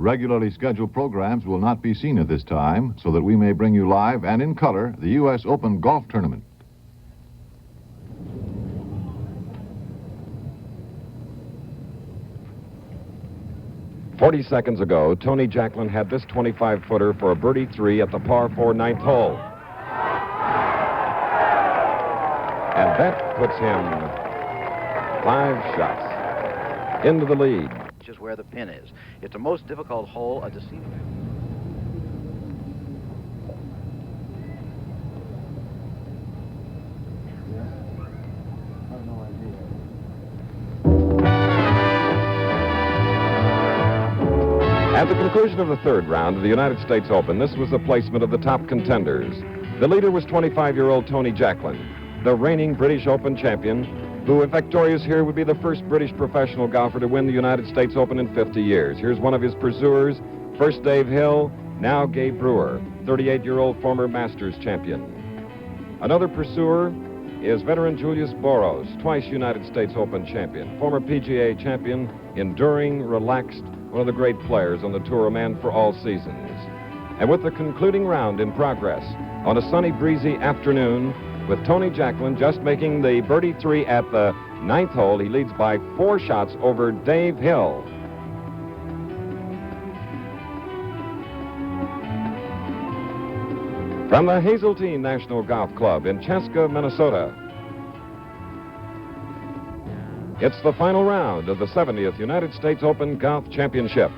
Regularly scheduled programs will not be seen at this time, so that we may bring you live and in color the U.S. Open Golf Tournament. "40 seconds ago, Tony Jacklin had this 25-footer for a birdie 3 at the par 4 ninth hole. And that puts him 5 shots into the lead. Just where the pin is. It's the most difficult hole, a deceiving. At the conclusion of the third round of the United States Open, this was the placement of the top contenders. The leader was 25-year-old Tony Jacklin, the reigning British Open champion, who, if victorious here, would be the first British professional golfer to win the United States Open in 50 years. Here's one of his pursuers, first Dave Hill, now Gabe Brewer, 38-year-old former Masters champion. Another pursuer is veteran Julius Boros, twice United States Open champion, former PGA champion, enduring, relaxed, one of the great players on the tour, a man for all seasons. And with the concluding round in progress, on a sunny, breezy afternoon, with Tony Jacklin just making the birdie 3 at the ninth hole, he leads by 4 shots over Dave Hill. From the Hazeltine National Golf Club in Chaska, Minnesota, it's the final round of the 70th United States Open Golf Championship.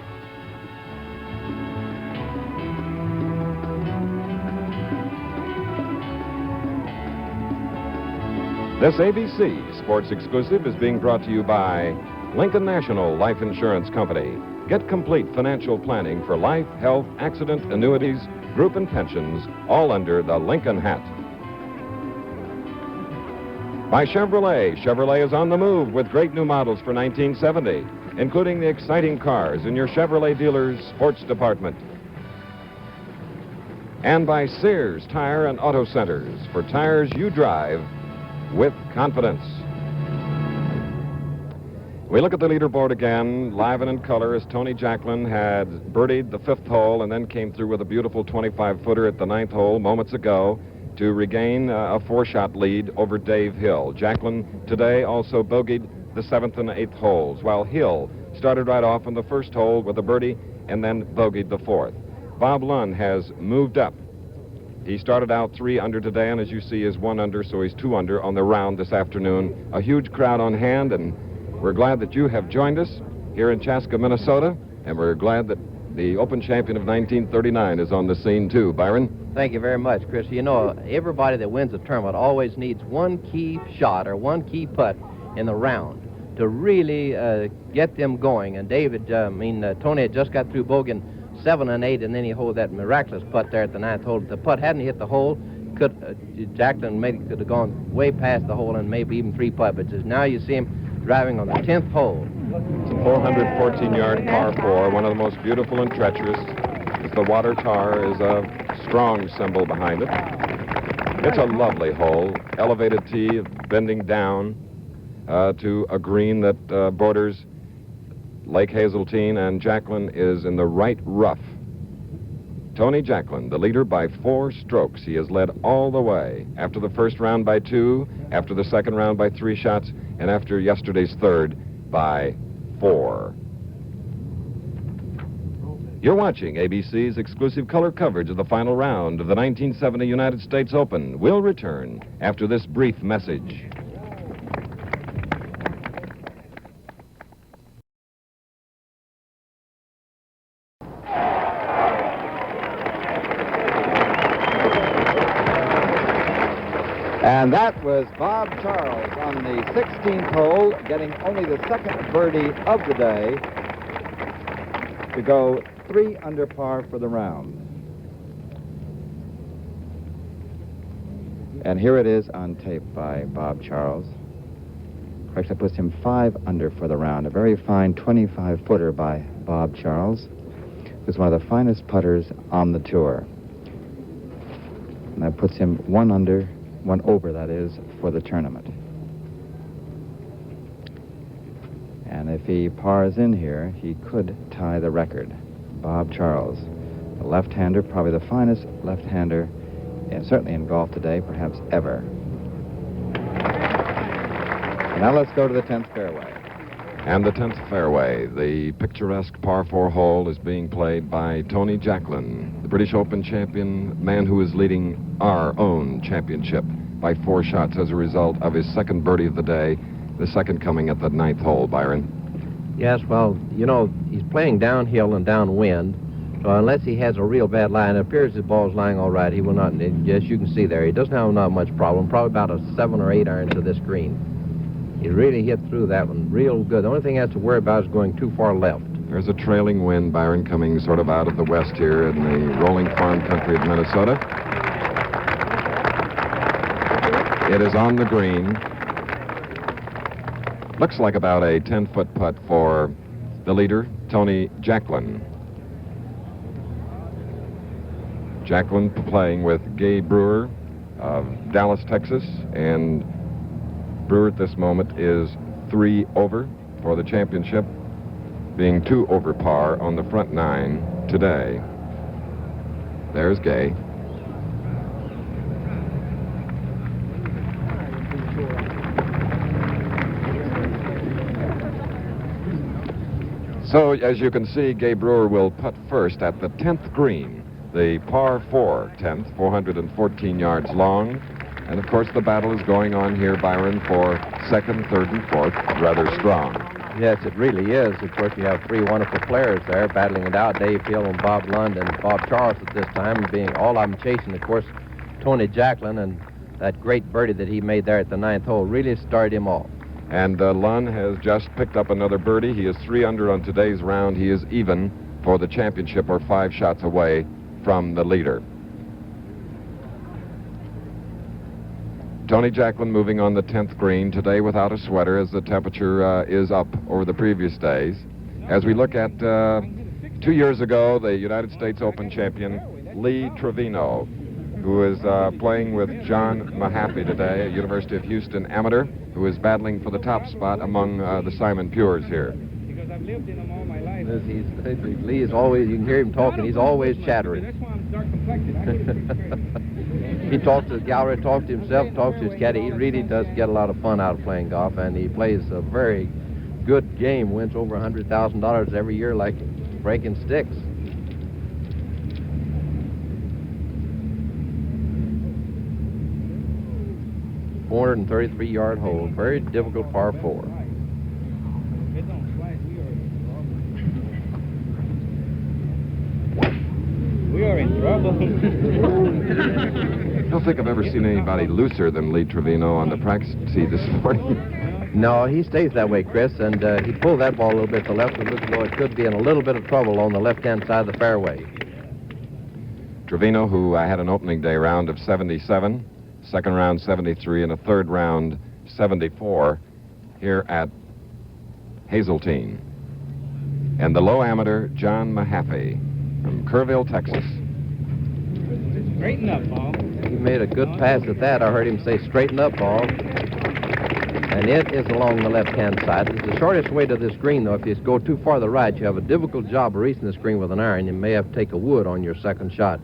This ABC Sports Exclusive is being brought to you by Lincoln National Life Insurance Company. Get complete financial planning for life, health, accident, annuities, group, and pensions, all under the Lincoln hat. By Chevrolet. Chevrolet is on the move with great new models for 1970, including the exciting cars in your Chevrolet dealer's sports department. And by Sears Tire and Auto Centers, for tires you drive with confidence. We look at the leaderboard again, live and in color, as Tony Jacklin had birdied the 5th hole and then came through with a beautiful 25-footer at the 9th hole moments ago to regain a 4-shot lead over Dave Hill. Jacklin today also bogeyed the 7th and 8th holes, while Hill started right off on the 1st hole with a birdie and then bogeyed the 4th. Bob Lund has moved up. He started out 3 under today, and as you see, is 1 under, so he's 2 under on the round this afternoon. A huge crowd on hand, and we're glad that you have joined us here in Chaska, Minnesota, and we're glad that the Open champion of 1939 is on the scene, too. Byron? Thank you very much, Chris. You know, everybody that wins a tournament always needs one key shot or one key putt in the round to really get them going. And Tony had just got through bogeying 7 and 8, and then he holed that miraculous putt there at the 9th hole. If the putt hadn't hit the hole, Jacklin could have gone way past the hole and maybe even 3-putt. But just now you see him driving on the 10th hole. It's a 414-yard par 4, one of the most beautiful and treacherous. The water tar is a strong symbol behind it. It's a lovely hole, elevated tee, bending down to a green that borders Lake Hazeltine, and Jacklin is in the right rough. Tony Jacklin, the leader by 4 strokes. He has led all the way. After the first round by 2, after the second round by 3 shots, and after yesterday's third by 4. You're watching ABC's exclusive color coverage of the final round of the 1970 United States Open. We'll return after this brief message. And that was Bob Charles on the 16th hole, getting only the 2nd birdie of the day to go 3 under par for the round. And here it is on tape by Bob Charles. Actually, puts him 5 under for the round. A very fine 25-footer by Bob Charles. Who's one of the finest putters on the tour. And that puts him 1 under, 1 over, that is, for the tournament. And if he pars in here, he could tie the record. Bob Charles. A left-hander, probably the finest left-hander, certainly in golf today, perhaps ever. And now let's go to the 10th fairway. And the 10th fairway, the picturesque par 4 hole, is being played by Tony Jacklin, the British Open champion, man who is leading our own championship by 4 shots as a result of his second birdie of the day, the second coming at the 9th hole, Byron. Yes, well, you know, he's playing downhill and downwind, so unless he has a real bad lie, and it appears his ball's lying all right, he will not, yes, you can see there, he doesn't have not much problem, probably about a 7 or 8 iron to this green. He really hit through that one real good. The only thing he has to worry about is going too far left. There's a trailing wind, Byron, coming sort of out of the west here in the rolling farm country of Minnesota. It is on the green. Looks like about a 10-foot putt for the leader, Tony Jacklin. Jacklin playing with Gay Brewer of Dallas, Texas, and Brewer at this moment is 3 over for the championship, being 2 over par on the front 9 today. There's Gay. So, as you can see, Gay Brewer will putt first at the 10th green, the par 4 10th, 414 yards long. And, of course, the battle is going on here, Byron, for 2nd, 3rd, and 4th, rather strong. Yes, it really is. Of course, you have 3 wonderful players there battling it out. Dave Hill and Bob Lund and Bob Charles at this time being all I'm chasing. Of course, Tony Jacklin and that great birdie that he made there at the 9th hole really started him off. And Lund has just picked up another birdie. He is 3 under on today's round. He is even for the championship, or 5 shots away from the leader. Tony Jacklin moving on the 10th green today without a sweater, as the temperature is up over the previous days. As we look at 2 years ago, the United States Open champion, Lee Trevino, who is playing with John Mahaffey today, a University of Houston amateur, who is battling for the top spot among the Simon Pures here. Because I've lived in them all my life. Lee is always, you can hear him talking, he's always chattering. That's why I'm dark complected. He talks to the gallery, talks to himself, talks to his caddy. He really does get a lot of fun out of playing golf, and he plays a very good game, wins over $100,000 every year like breaking sticks. .433-yard hole, very difficult par 4. We are in trouble. I don't think I've ever seen anybody looser than Lee Trevino on the practice tee this morning. No, he stays that way, Chris, and he pulled that ball a little bit to the left. It looks as though it could be in a little bit of trouble on the left-hand side of the fairway. Trevino, who had an opening day round of 77, second round 73, and a third round 74 here at Hazeltine. And the low amateur, John Mahaffey from Kerrville, Texas. Straighten up, ball. He made a good pass at that. I heard him say, straighten up, ball. And it is along the left-hand side. It's the shortest way to this green, though. If you go too far to the right, you have a difficult job of reaching this green with an iron. You may have to take a wood on your second shot.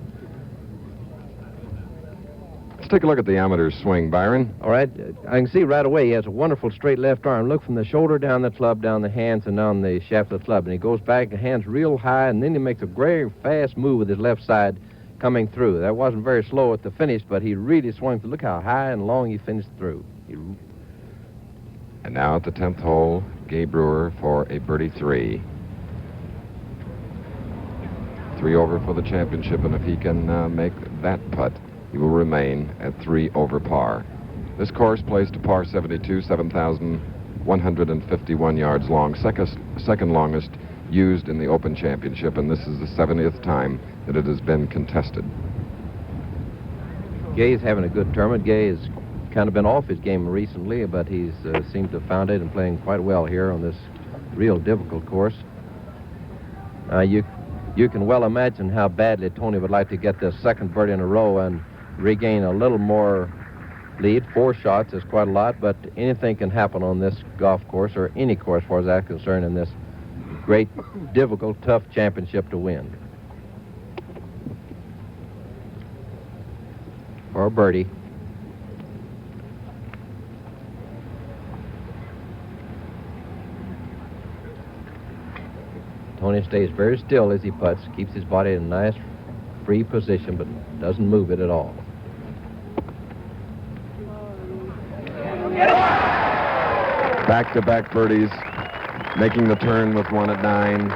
Let's take a look at the amateur's swing, Byron. All right. I can see right away he has a wonderful straight left arm. Look from the shoulder down the club, down the hands, and down the shaft of the club. And he goes back, the hands real high, and then he makes a very fast move with his left side coming through. That wasn't very slow at the finish, but he really swung. Look how high and long he finished through. And now at the 10th hole, Gay Brewer for a birdie 3. 3 over for the championship, and if he can make that putt, he will remain at 3 over par. This course plays to par 72, 7,151 yards long, second longest used in the Open Championship, and this is the 70th time that it has been contested. Gay's having a good tournament. Gay has kind of been off his game recently, but he's seemed to have found it and playing quite well here on this real difficult course. You can well imagine how badly Tony would like to get this second birdie in a row and regain a little more lead. 4 shots is quite a lot, but anything can happen on this golf course, or any course as far as that's concerned in this great, difficult, tough championship to win. For a birdie. Tony stays very still as he putts, keeps his body in a nice free position, but doesn't move it at all. Back-to-back birdies, making the turn with one at 9,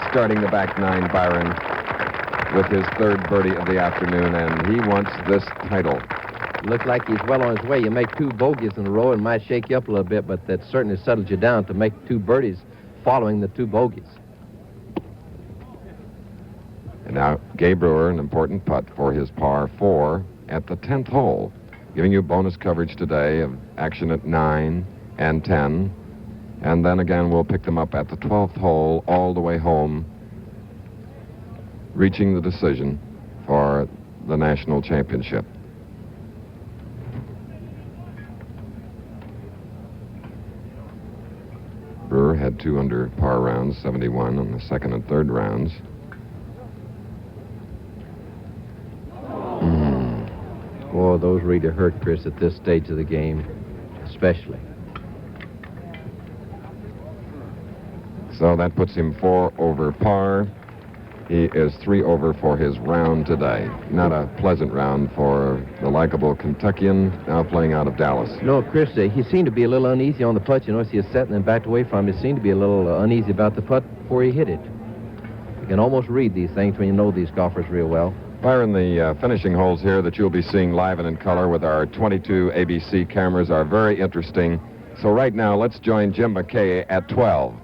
starting the back 9, Byron, with his third birdie of the afternoon, and he wants this title. Looks like he's well on his way. You make 2 bogeys in a row and might shake you up a little bit, but that certainly settles you down to make 2 birdies following the 2 bogeys. And now Gabe Brewer, an important putt for his par 4 at the 10th hole, giving you bonus coverage today of action at 9 and 10. And then again, we'll pick them up at the 12th hole all the way home, reaching the decision for the national championship. Brewer had 2 under par rounds, 71 on the second and third rounds. Oh, those really hurt Chris at this stage of the game, especially. So that puts him 4 over par. He is 3 over for his round today. Not a pleasant round for the likable Kentuckian, now playing out of Dallas. No, Chris, he seemed to be a little uneasy on the putt. You notice he was setting and backed away from him. He seemed to be a little uneasy about the putt before he hit it. You can almost read these things when you know these golfers real well. Byron, the finishing holes here that you'll be seeing live and in color with our 22 ABC cameras are very interesting. So right now, let's join Jim McKay at 12.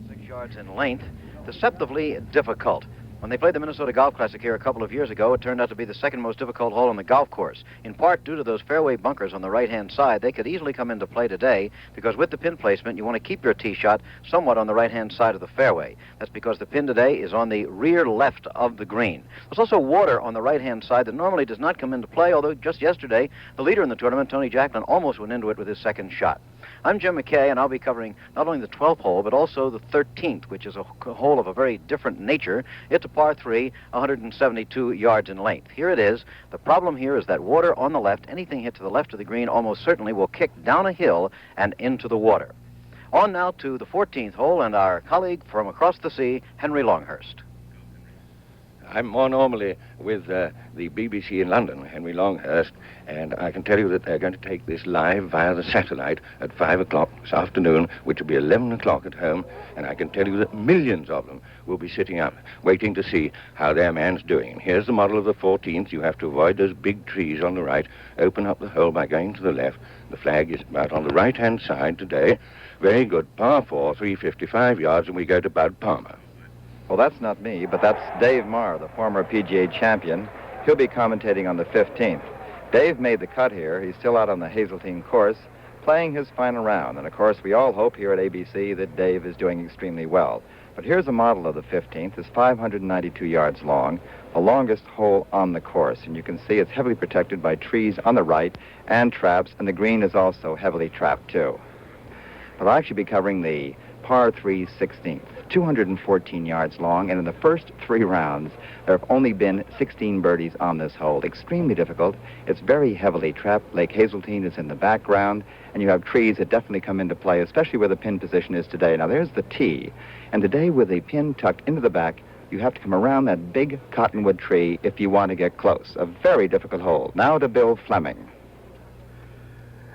6 yards in length, deceptively difficult. When they played the Minnesota Golf Classic here a couple of years ago, it turned out to be the second most difficult hole on the golf course. In part due to those fairway bunkers on the right-hand side, they could easily come into play today because with the pin placement, you want to keep your tee shot somewhat on the right-hand side of the fairway. That's because the pin today is on the rear left of the green. There's also water on the right-hand side that normally does not come into play, although just yesterday, the leader in the tournament, Tony Jacklin, almost went into it with his second shot. I'm Jim McKay, and I'll be covering not only the 12th hole, but also the 13th, which is a hole of a very different nature. It's a par 3, 172 yards in length. Here it is. The problem here is that water on the left, anything hit to the left of the green almost certainly will kick down a hill and into the water. On now to the 14th hole, and our colleague from across the sea, Henry Longhurst. I'm more normally with the BBC in London, Henry Longhurst, and I can tell you that they're going to take this live via the satellite at 5 o'clock this afternoon, which will be 11 o'clock at home, and I can tell you that millions of them will be sitting up, waiting to see how their man's doing. And here's the model of the 14th. You have to avoid those big trees on the right, open up the hole by going to the left. The flag is about on the right-hand side today. Very good, par 4, 355 yards, and we go to Bud Palmer. Well, that's not me, but that's Dave Marr, the former PGA champion. He'll be commentating on the 15th. Dave made the cut here. He's still out on the Hazeltine course, playing his final round. And, of course, we all hope here at ABC that Dave is doing extremely well. But here's a model of the 15th. It's 592 yards long, the longest hole on the course. And you can see it's heavily protected by trees on the right and traps, and the green is also heavily trapped, too. But I'll actually be covering the par 3 16th, 214 yards long, and in the first 3 rounds, there have only been 16 birdies on this hole. Extremely difficult. It's very heavily trapped. Lake Hazeltine is in the background, and you have trees that definitely come into play, especially where the pin position is today. Now, there's the tee, and today with the pin tucked into the back, you have to come around that big cottonwood tree if you want to get close. A very difficult hole. Now to Bill Fleming.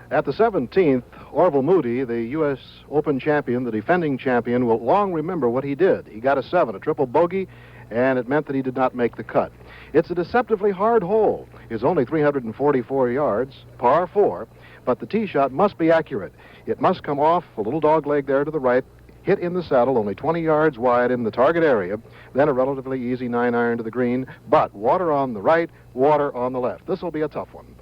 At the 17th, Orville Moody, the U.S. Open champion, the defending champion, will long remember what he did. He got a 7, a triple bogey, and it meant that he did not make the cut. It's a deceptively hard hole. It's only 344 yards, par 4, but the tee shot must be accurate. It must come off a little dog leg there to the right, hit in the saddle, only 20 yards wide in the target area, then a relatively easy 9-iron to the green, but water on the right, water on the left. This will be a tough one.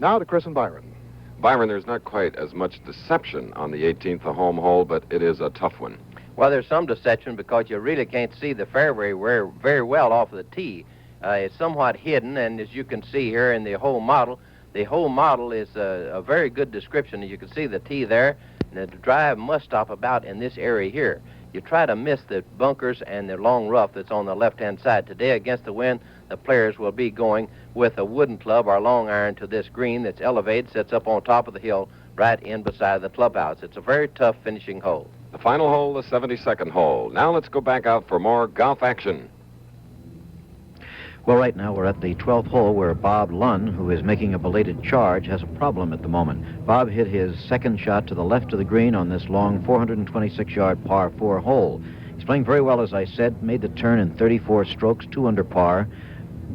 Now to Chris and Byron. Byron, there's not quite as much deception on the 18th, the home hole, but it is a tough one. Well, there's some deception because you really can't see the fairway very well off of the tee. It's somewhat hidden, and as you can see here in the whole model is a very good description. You can see the tee there, The drive must stop about in this area here. You try to miss the bunkers and the long rough that's on the left-hand side. Today, against the wind, the players will be going with a wooden club or long iron to this green that's elevated, sits up on top of the hill right in beside the clubhouse. It's a very tough finishing hole. The final hole, the 72nd hole. Now let's go back out for more golf action. Well, right now we're at the 12th hole where Bob Lunn, who is making a belated charge, has a problem at the moment. Bob hit his second shot to the left of the green on this long 426-yard par 4 hole. He's playing very well, as I said, made the turn in 34 strokes, 2 under par.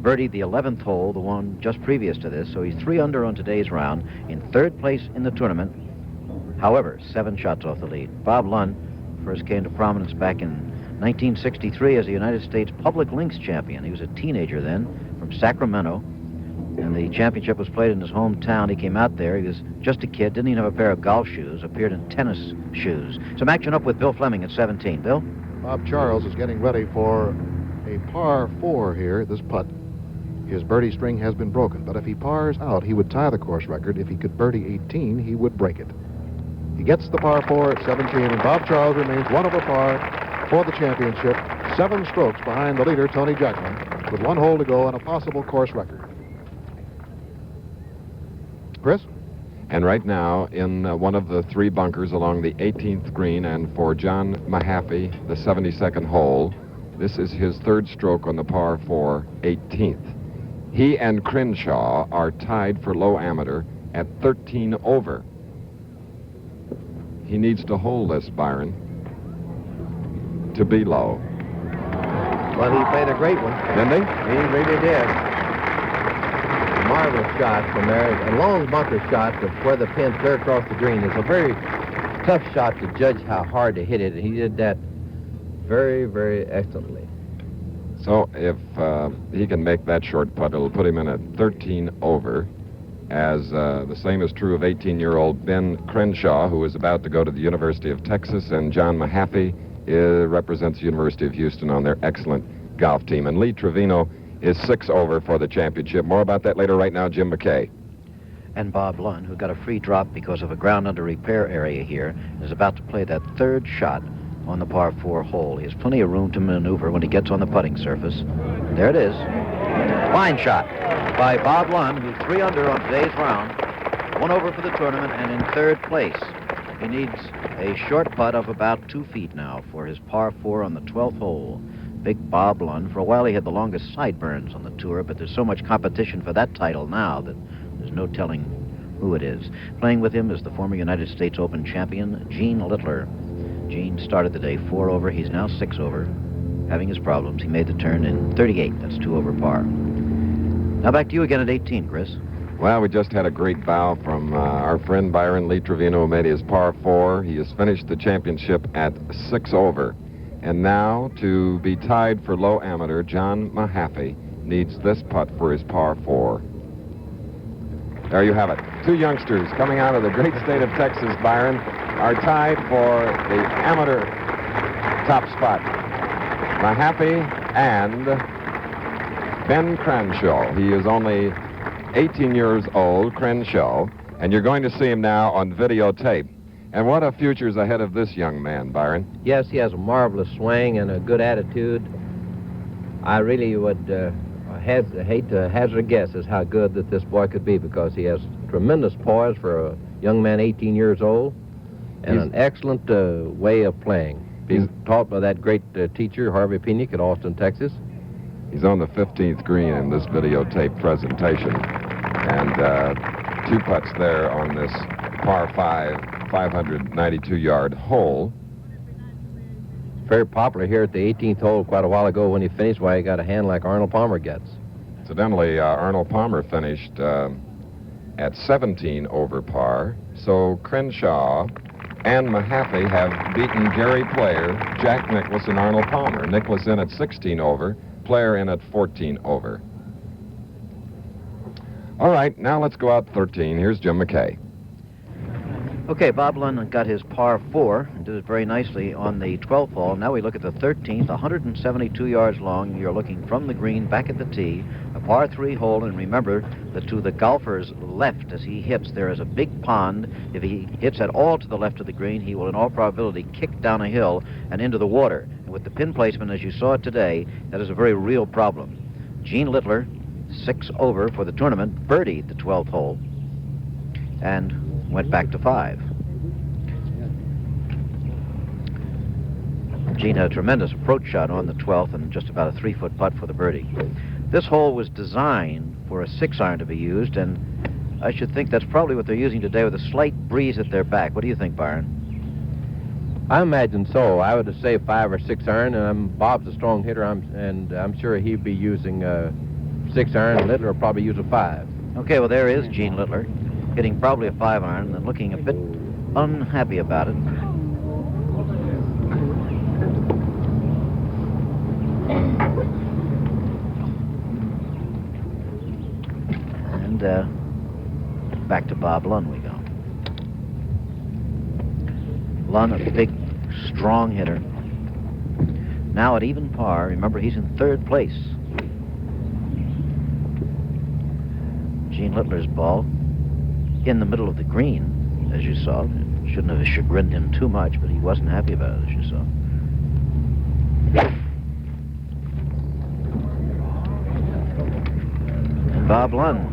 Birdied the 11th hole, the one just previous to this, so he's 3 under on today's round, in 3rd place in the tournament. However, 7 shots off the lead. Bob Lunn first came to prominence back in 1963 as the United States Public Links champion. He was a teenager then from Sacramento, and the championship was played in his hometown. He came out there. He was just a kid, didn't even have a pair of golf shoes, appeared in tennis shoes. Some action up with Bill Fleming at 17. Bill? Bob Charles is getting ready for a par 4 here, this putt. His birdie string has been broken, but if he pars out, he would tie the course record. If he could birdie 18, he would break it. He gets the par 4 at 17, and Bob Charles remains 1 over par for the championship, 7 strokes behind the leader, Tony Jacklin, with 1 hole to go and a possible course record. Chris? And right now, in one of the 3 bunkers along the 18th green, and for John Mahaffey, the 72nd hole, this is his 3rd stroke on the par 4 18th. He and Crenshaw are tied for low amateur at 13 over. He needs to hold this, Byron, to be low. Well, he played a great one. Didn't he? He really did. A marvelous shot from there. A long bunker shot of where the pin's clear across the green. It's a very tough shot to judge how hard to hit it. He did that very, very excellently. So if he can make that short putt, it'll put him in at 13 over, as the same is true of 18-year-old Ben Crenshaw, who is about to go to the University of Texas, and John Mahaffey represents the University of Houston on their excellent golf team. And Lee Trevino is 6 over for the championship. More about that later. Right now, Jim McKay. And Bob Lunn, who got a free drop because of a ground under repair area here, is about to play that 3rd shot on the par 4 hole. He has plenty of room to maneuver when he gets on the putting surface. There it is. Fine shot by Bob Lunn, who's 3 under on today's round, 1 over for the tournament, and in 3rd place. He needs a short putt of about 2 feet now for his par 4 on the 12th hole. Big Bob Lunn. For a while he had the longest sideburns on the tour, but there's so much competition for that title now that there's no telling who it is. Playing with him is the former United States Open champion, Gene Littler. Gene started the day 4 over. He's now 6 over. Having his problems, he made the turn in 38. That's 2 over par. Now back to you again at 18, Chris. Well, we just had a great bow from our friend Byron Lee Trevino, who made his par 4. He has finished the championship at 6 over. And now, to be tied for low amateur, John Mahaffey needs this putt for his par 4. There you have it. 2 youngsters coming out of the great state of Texas, Byron, are tied for the amateur top spot. Mahaffey and Ben Crenshaw. He is only 18 years old, Crenshaw, and you're going to see him now on videotape. And what a future's ahead of this young man, Byron. Yes, he has a marvelous swing and a good attitude. I really would hate to hazard a guess as how good that this boy could be, because he has tremendous poise for a young man 18 years old, and an excellent way of playing. Being taught by that great teacher, Harvey Penick, at Austin, Texas. He's on the 15th green in this videotape presentation. And 2 putts there on this par 5, 592-yard hole. Very popular here at the 18th hole quite a while ago when he finished. Why, he got a hand like Arnold Palmer gets. Incidentally, Arnold Palmer finished at 17 over par. So Crenshaw and Mahaffey have beaten Gary Player, Jack Nicklaus, and Arnold Palmer. Nicklaus in at 16 over, Player in at 14 over. All right, now let's go out 13. Here's Jim McKay. Okay, Bob Lunn got his par 4 and did it very nicely on the 12th hole. Now we look at the 13th, 172 yards long. You're looking from the green back at the tee, a par 3 hole, and remember that to the golfer's left as he hits, there is a big pond. If he hits at all to the left of the green, he will in all probability kick down a hill and into the water. And with the pin placement as you saw it today, that is a very real problem. Gene Littler, 6 over for the tournament, birdied the 12th hole and went back to 5. Gene had a tremendous approach shot on the 12th and just about a 3-foot putt for the birdie. This hole was designed for a 6-iron to be used, and I should think that's probably what they're using today with a slight breeze at their back. What do you think, Byron? I imagine so. I would say 5 or 6-iron, and Bob's a strong hitter, and I'm sure he'd be using 6-iron. Littler will probably use a 5. Okay, well, there is Gene Littler, hitting probably a 5-iron and looking a bit unhappy about it. And back to Bob Lund we go. Lund, a big, strong hitter. Now at even par. Remember, he's in 3rd place. Gene Littler's ball in the middle of the green, as you saw. It shouldn't have chagrined him too much, but he wasn't happy about it, as you saw. And Bob Lund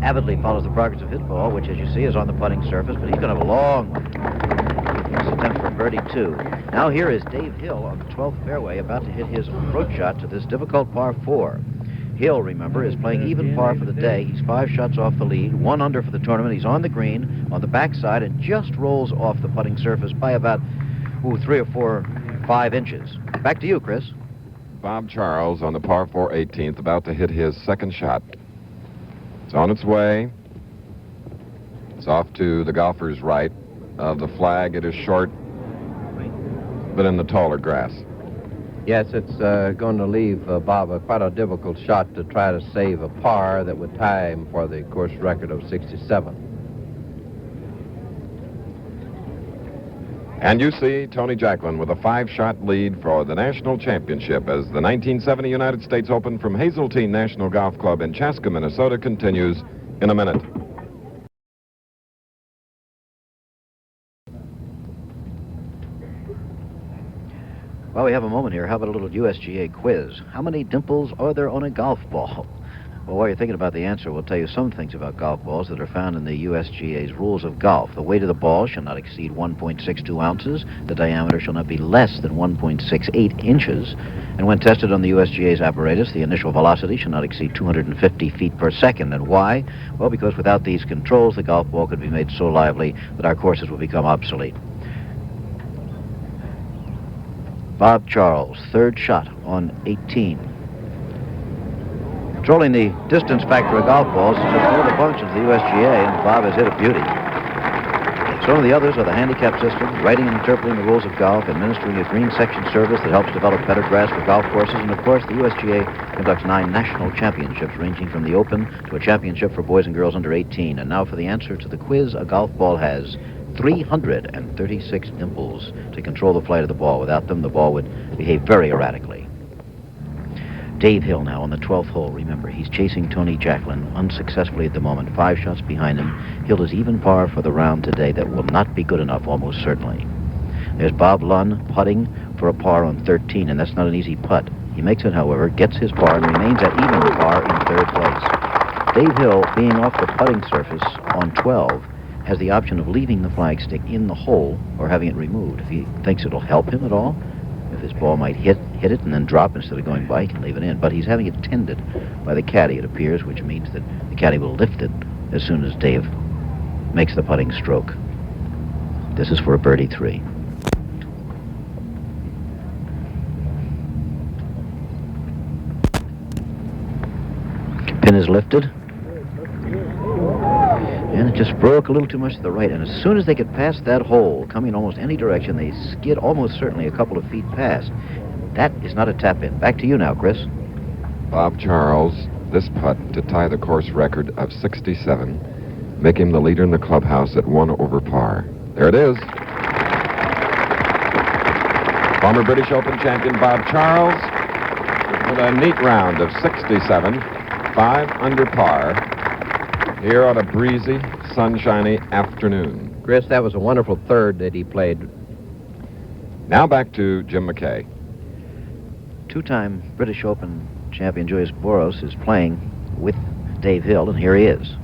avidly follows the progress of his ball, which, as you see, is on the putting surface, but he's going to have a long attempt for birdie 2. Now here is Dave Hill on the 12th fairway, about to hit his approach shot to this difficult par 4. Hill, remember, is playing even par for the day. He's 5 shots off the lead, 1 under for the tournament. He's on the green, on the backside, and just rolls off the putting surface by about 3 or 4, 5 inches. Back to you, Chris. Bob Charles on the par 4 18th, about to hit his 2nd shot. It's on its way. It's off to the golfer's right of the flag. It is short, but in the taller grass. Yes, it's going to leave Bob quite a difficult shot to try to save a par that would tie him for the course record of 67. And you see Tony Jacklin with a 5-shot lead for the national championship as the 1970 United States Open from Hazeltine National Golf Club in Chaska, Minnesota continues in a minute. Well, we have a moment here. How about a little USGA quiz? How many dimples are there on a golf ball? Well, while you're thinking about the answer, we'll tell you some things about golf balls that are found in the USGA's rules of golf. The weight of the ball shall not exceed 1.62 ounces. The diameter shall not be less than 1.68 inches. And when tested on the USGA's apparatus, the initial velocity shall not exceed 250 feet per second. And why? Well, because without these controls, the golf ball could be made so lively that our courses will become obsolete. Bob Charles, 3rd shot on 18. Controlling the distance factor of golf balls is just one of the functions of the USGA, and Bob has hit a beauty. Some of the others are the handicap system, writing and interpreting the rules of golf, administering a green section service that helps develop better grass for golf courses, and of course the USGA conducts 9 national championships ranging from the Open to a championship for boys and girls under 18. And now for the answer to the quiz, a golf ball has 336 dimples to control the flight of the ball. Without them, the ball would behave very erratically. Dave Hill now on the 12th hole. Remember, he's chasing Tony Jacklin unsuccessfully at the moment. 5 shots behind him. Hill is even par for the round today. That will not be good enough, almost certainly. There's Bob Lund putting for a par on 13, and that's not an easy putt. He makes it, however, gets his par, and remains at even par in 3rd place. Dave Hill, being off the putting surface on 12, has the option of leaving the flagstick in the hole or having it removed. If he thinks it'll help him at all, if his ball might hit it and then drop instead of going by, he can leave it in. But he's having it tended by the caddy, it appears, which means that the caddy will lift it as soon as Dave makes the putting stroke. This is for a birdie 3. Pin is lifted. And it just broke a little too much to the right. And as soon as they get past that hole, coming almost any direction, they skid almost certainly a couple of feet past. That is not a tap-in. Back to you now, Chris. Bob Charles, this putt to tie the course record of 67, make him the leader in the clubhouse at 1 over par. There it is. Former British Open champion Bob Charles with a neat round of 67. 5 under par here on a breezy, sunshiny afternoon. Chris, that was a wonderful third that he played. Now back to Jim McKay. Two-time British Open champion Julius Boros is playing with Dave Hill, and here he is.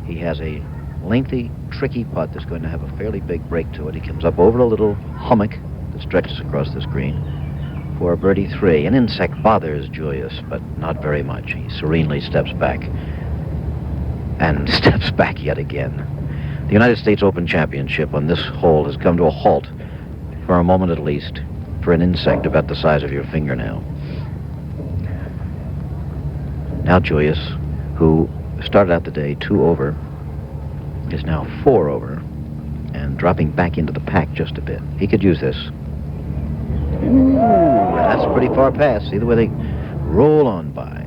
He has a lengthy, tricky putt that's going to have a fairly big break to it. He comes up over a little hummock that stretches across the screen for a birdie 3. An insect bothers Julius, but not very much. He serenely steps back and steps back yet again. The United States Open Championship on this hole has come to a halt, for a moment at least, for an insect about the size of your fingernail. Now Julius, who started out the day 2 over, is now 4 over and dropping back into the pack just a bit. He could use this. Ooh, that's pretty far past. See the way they roll on by.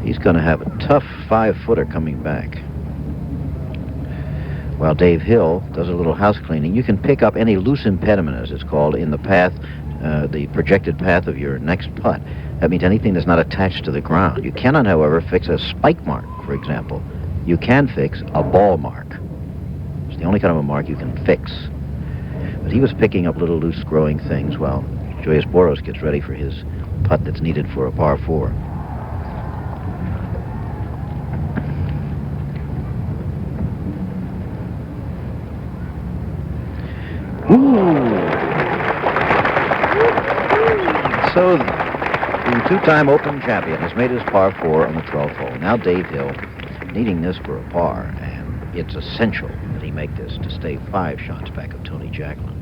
He's going to have a tough 5-footer coming back. While Dave Hill does a little house cleaning, you can pick up any loose impediment, as it's called, in the path, the projected path of your next putt. That means anything that's not attached to the ground. You cannot, however, fix a spike mark, for example. You can fix a ball mark. It's the only kind of a mark you can fix. But he was picking up little loose growing things while Julius Boros gets ready for his putt that's needed for a par 4. So the two-time Open champion has made his par 4 on the 12th hole. Now Dave Hill, needing this for a par, and it's essential that he make this to stay 5 shots back of Tony Jacklin.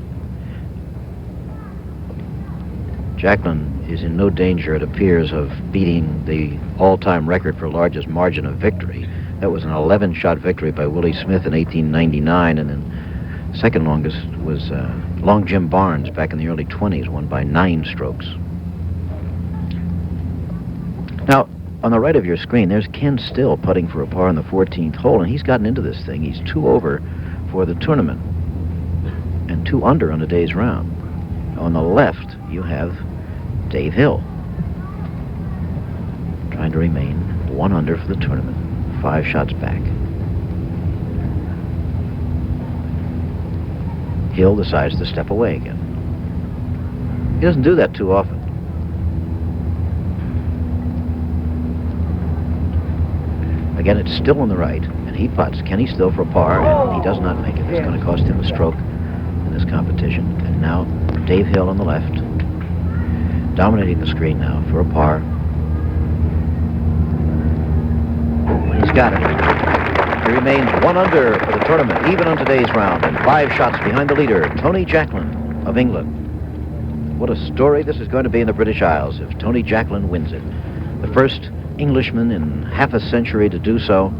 Jacklin is in no danger, it appears, of beating the all-time record for largest margin of victory. That was an 11-shot victory by Willie Smith in 1899, and then second longest was Long Jim Barnes back in the early 20s, won by 9 strokes. Now, on the right of your screen, there's Ken Still putting for a par on the 14th hole, and he's gotten into this thing. He's 2 over for the tournament and 2 under on the day's round. On the left, you have Dave Hill trying to remain 1 under for the tournament, 5 shots back. Hill decides to step away again. He doesn't do that too often. Again, it's Still on the right, and he putts. Kenny Still for a par, and he does not make it. It's going to cost him a stroke in this competition. And now Dave Hill on the left, dominating the screen now for a par. He's got it. He remains 1 under for the tournament, even on today's round, and 5 shots behind the leader, Tony Jacklin of England. What a story this is going to be in the British Isles if Tony Jacklin wins it. The first Englishman in half a century to do so.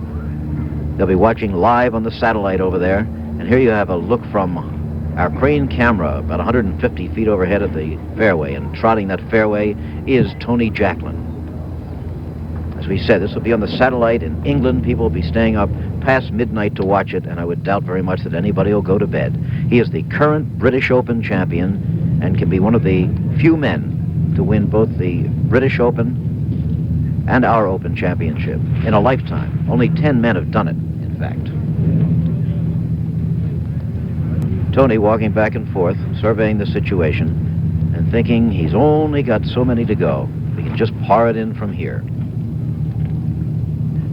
They'll be watching live on the satellite over there, and here you have a look from our crane camera about 150 feet overhead of the fairway, and trotting that fairway is Tony Jacklin. As we said, this will be on the satellite in England. People will be staying up past midnight to watch it, and I would doubt very much that anybody will go to bed. He is the current British Open champion and can be one of the few men to win both the British Open and our Open Championship in a lifetime. Only 10 men have done it, in fact. Tony walking back and forth, surveying the situation, and thinking he's only got so many to go. He can just par it in from here.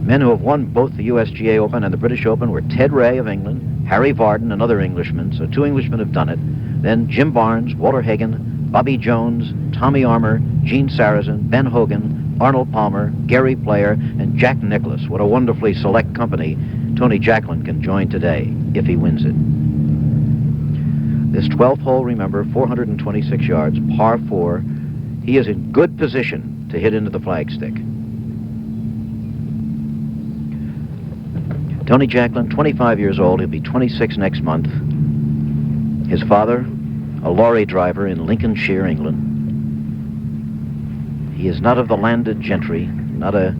Men who have won both the USGA Open and the British Open were Ted Ray of England, Harry Varden, another Englishman, so 2 Englishmen have done it. Then Jim Barnes, Walter Hagen, Bobby Jones, Tommy Armour, Gene Sarazen, Ben Hogan, Arnold Palmer, Gary Player, and Jack Nicklaus. What a wonderfully select company Tony Jacklin can join today if he wins it. This 12th hole, remember, 426 yards, par 4. He is in good position to hit into the flagstick. Tony Jacklin, 25 years old. He'll be 26 next month. His father, a lorry driver in Lincolnshire, England. He is not of the landed gentry, not a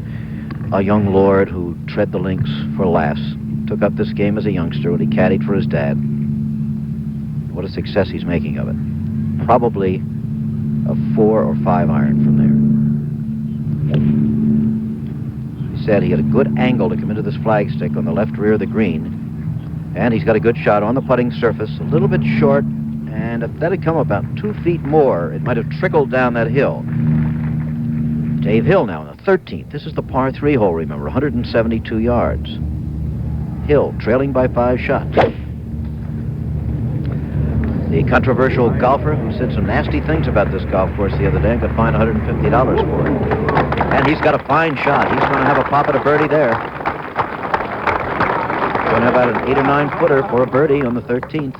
young lord who tread the links for laughs. Took up this game as a youngster when he caddied for his dad. What a success he's making of it. Probably a 4 or 5 iron from there. He said he had a good angle to come into this flagstick on the left rear of the green. And he's got a good shot on the putting surface, a little bit short, and if that had come about 2 feet more, it might have trickled down that hill. Dave Hill now in the 13th. This is the par 3 hole, remember, 172 yards. Hill trailing by 5 shots. The controversial golfer who said some nasty things about this golf course the other day and got fined $150 for it. And he's got a fine shot. He's going to have a pop at a birdie there. Going to have about an 8 or 9 footer for a birdie on the 13th.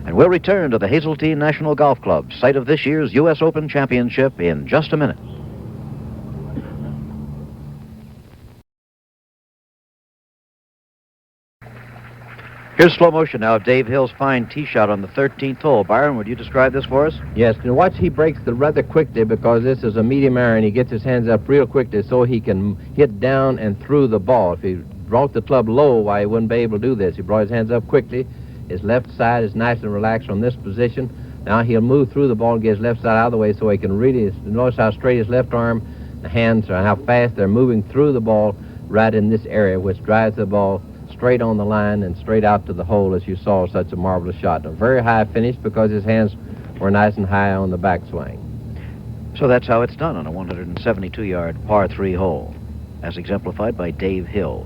And we'll return to the Hazeltine National Golf Club, site of this year's U.S. Open Championship, in just a minute. Here's slow motion now of Dave Hill's fine tee shot on the 13th hole. Byron, would you describe this for us? Yes, and watch he breaks the rather quickly because this is a medium iron. He gets his hands up real quickly so he can hit down and through the ball. If he brought the club low, why he wouldn't be able to do this. He brought his hands up quickly. His left side is nice and relaxed from this position. Now he'll move through the ball and get his left side out of the way so he can really notice how straight his left arm, the hands, and how fast they're moving through the ball right in this area, which drives the ball straight on the line and straight out to the hole, as you saw such a marvelous shot. A very high finish because his hands were nice and high on the backswing. So that's how it's done on a 172-yard par 3 hole, as exemplified by Dave Hill.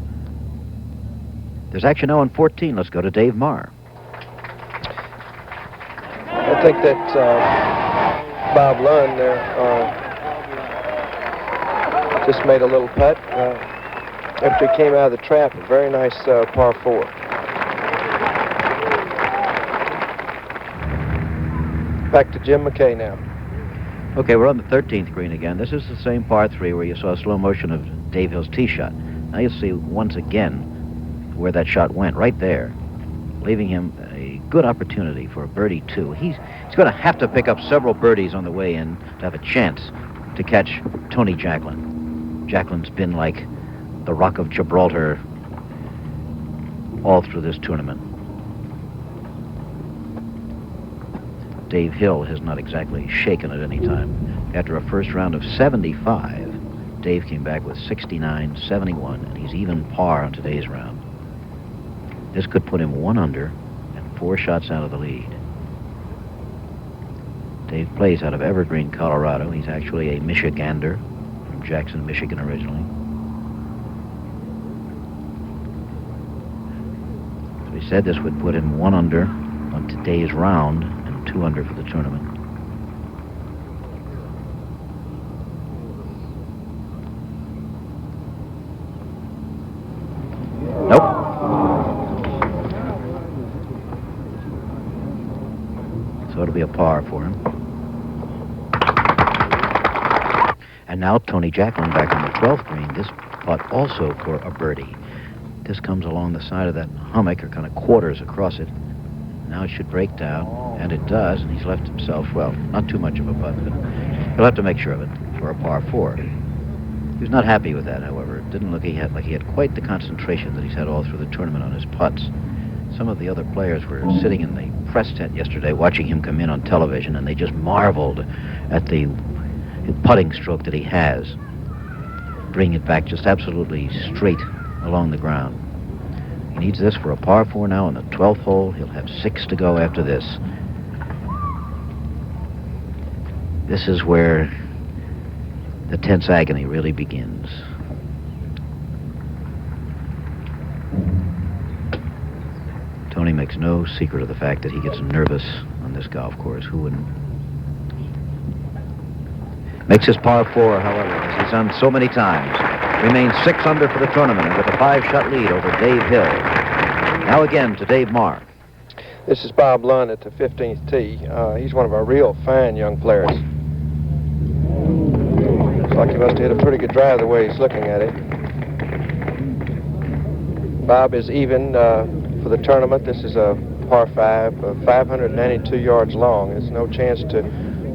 There's action now on 14. Let's go to Dave Marr. I think that Bob Lund there just made a little putt after he came out of the trap. A very nice par 4. Back to Jim McKay now. Okay, we're on the 13th green again. This is the same par 3 where you saw a slow motion of Dave Hill's tee shot. Now you'll see once again where that shot went, right there, leaving him a good opportunity for a birdie 2. He's going to have to pick up several birdies on the way in to have a chance to catch Tony Jacklin. Jacklin's been like the Rock of Gibraltar all through this tournament. Dave Hill has not exactly shaken at any time. After a first round of 75, Dave came back with 69, 71, and he's even par on today's round. This could put him 1 under and 4 shots out of the lead. Dave plays out of Evergreen, Colorado. He's actually a Michigander from Jackson, Michigan originally. So he said this would put him 1 under on today's round and 2 under for the tournament. Nope. So it'll be a par for him. And now Tony Jacklin back on the 12th green. This putt also for a birdie. This comes along the side of that hummock, or kind of quarters across it. Now it should break down, and it does, and he's left himself, well, not too much of a putt, but he'll have to make sure of it for a par 4. He was not happy with that, however. It didn't look like he had quite the concentration that he's had all through the tournament on his putts. Some of the other players were sitting in the press tent yesterday watching him come in on television, and they just marveled at the putting stroke that he has. Bring it back just absolutely straight along the ground. He needs this for a par 4 now on the 12th hole. He'll have 6 to go after this. This is where the tense agony really begins. Tony makes no secret of the fact that he gets nervous on this golf course. Who wouldn't? Makes his par 4, however, as he's done so many times. Remains 6 under for the tournament and with a 5-shot lead over Dave Hill. Now again to Dave Marr. This is Bob Lund at the 15th tee. He's one of our real fine young players. Looks like he must have hit a pretty good drive the way he's looking at it. Bob is even for the tournament. This is a par 5, 592 yards long. There's no chance to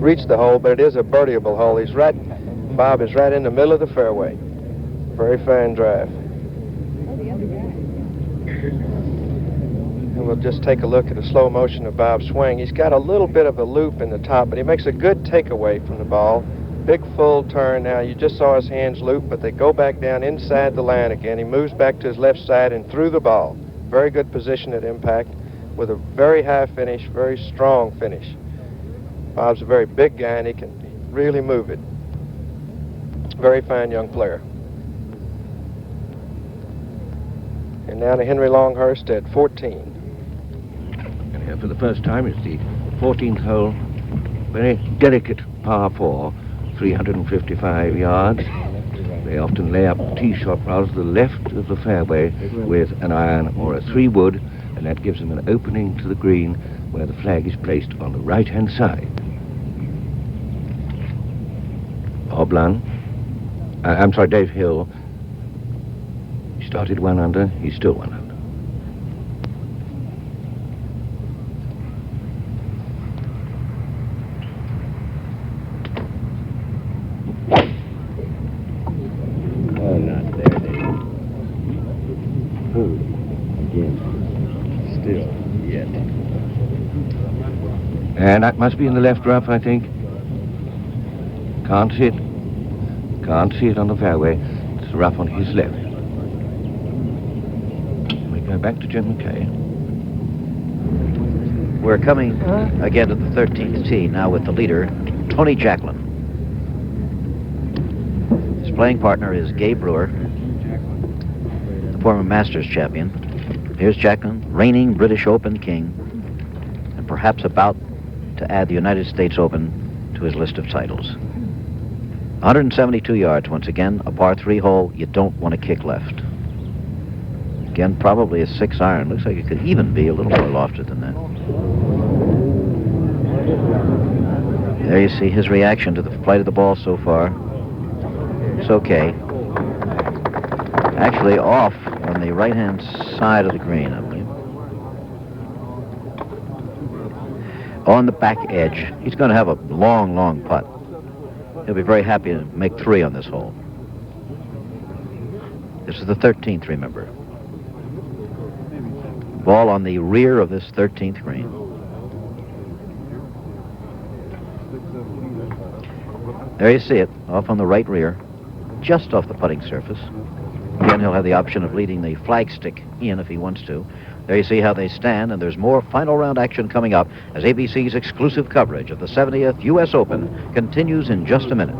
reach the hole, but it is a birdieable hole. Bob is right in the middle of the fairway. Very fine drive. And we'll just take a look at a slow motion of Bob's swing. He's got a little bit of a loop in the top, but he makes a good takeaway from the ball. Big full turn. Now, you just saw his hands loop, but they go back down inside the line again. He moves back to his left side and through the ball. Very good position at impact with a very high finish, very strong finish. Bob's a very big guy, and he can really move it. Very fine young player. And now to Henry Longhurst at 14. And here for the first time is the 14th hole. Very delicate par 4, 355 yards. They often lay up the tee shot rather to the left of the fairway with an iron or a 3-wood, and that gives them an opening to the green where the flag is placed on the right-hand side. Dave Hill. He started 1 under, he's still 1 under. Oh, not there, Dave. Oh, again. Still, yet. And that must be in the left rough, I think. Can't see it. Can't see it on the fairway. It's rough on his left. We go back to Jim McKay. We're coming again to the 13th tee, now with the leader, Tony Jacklin. His playing partner is Gabe Brewer, the former Masters champion. Here's Jacklin, reigning British Open king, and perhaps about to add the United States Open to his list of titles. 172 yards, once again, a par 3 hole. You don't want to kick left. Again, probably a 6 iron. Looks like it could even be a little more lofted than that. There you see his reaction to the flight of the ball so far. It's okay. Actually off on the right-hand side of the green, I believe. On the back edge. He's going to have a long, long putt. He'll be very happy to make 3 on this hole. This is the 13th, remember. Ball on the rear of this 13th green. There you see it, off on the right rear, just off the putting surface. Again, he'll have the option of leading the flagstick in if he wants to. There you see how they stand, and there's more final round action coming up as ABC's exclusive coverage of the 70th U.S. Open continues in just a minute.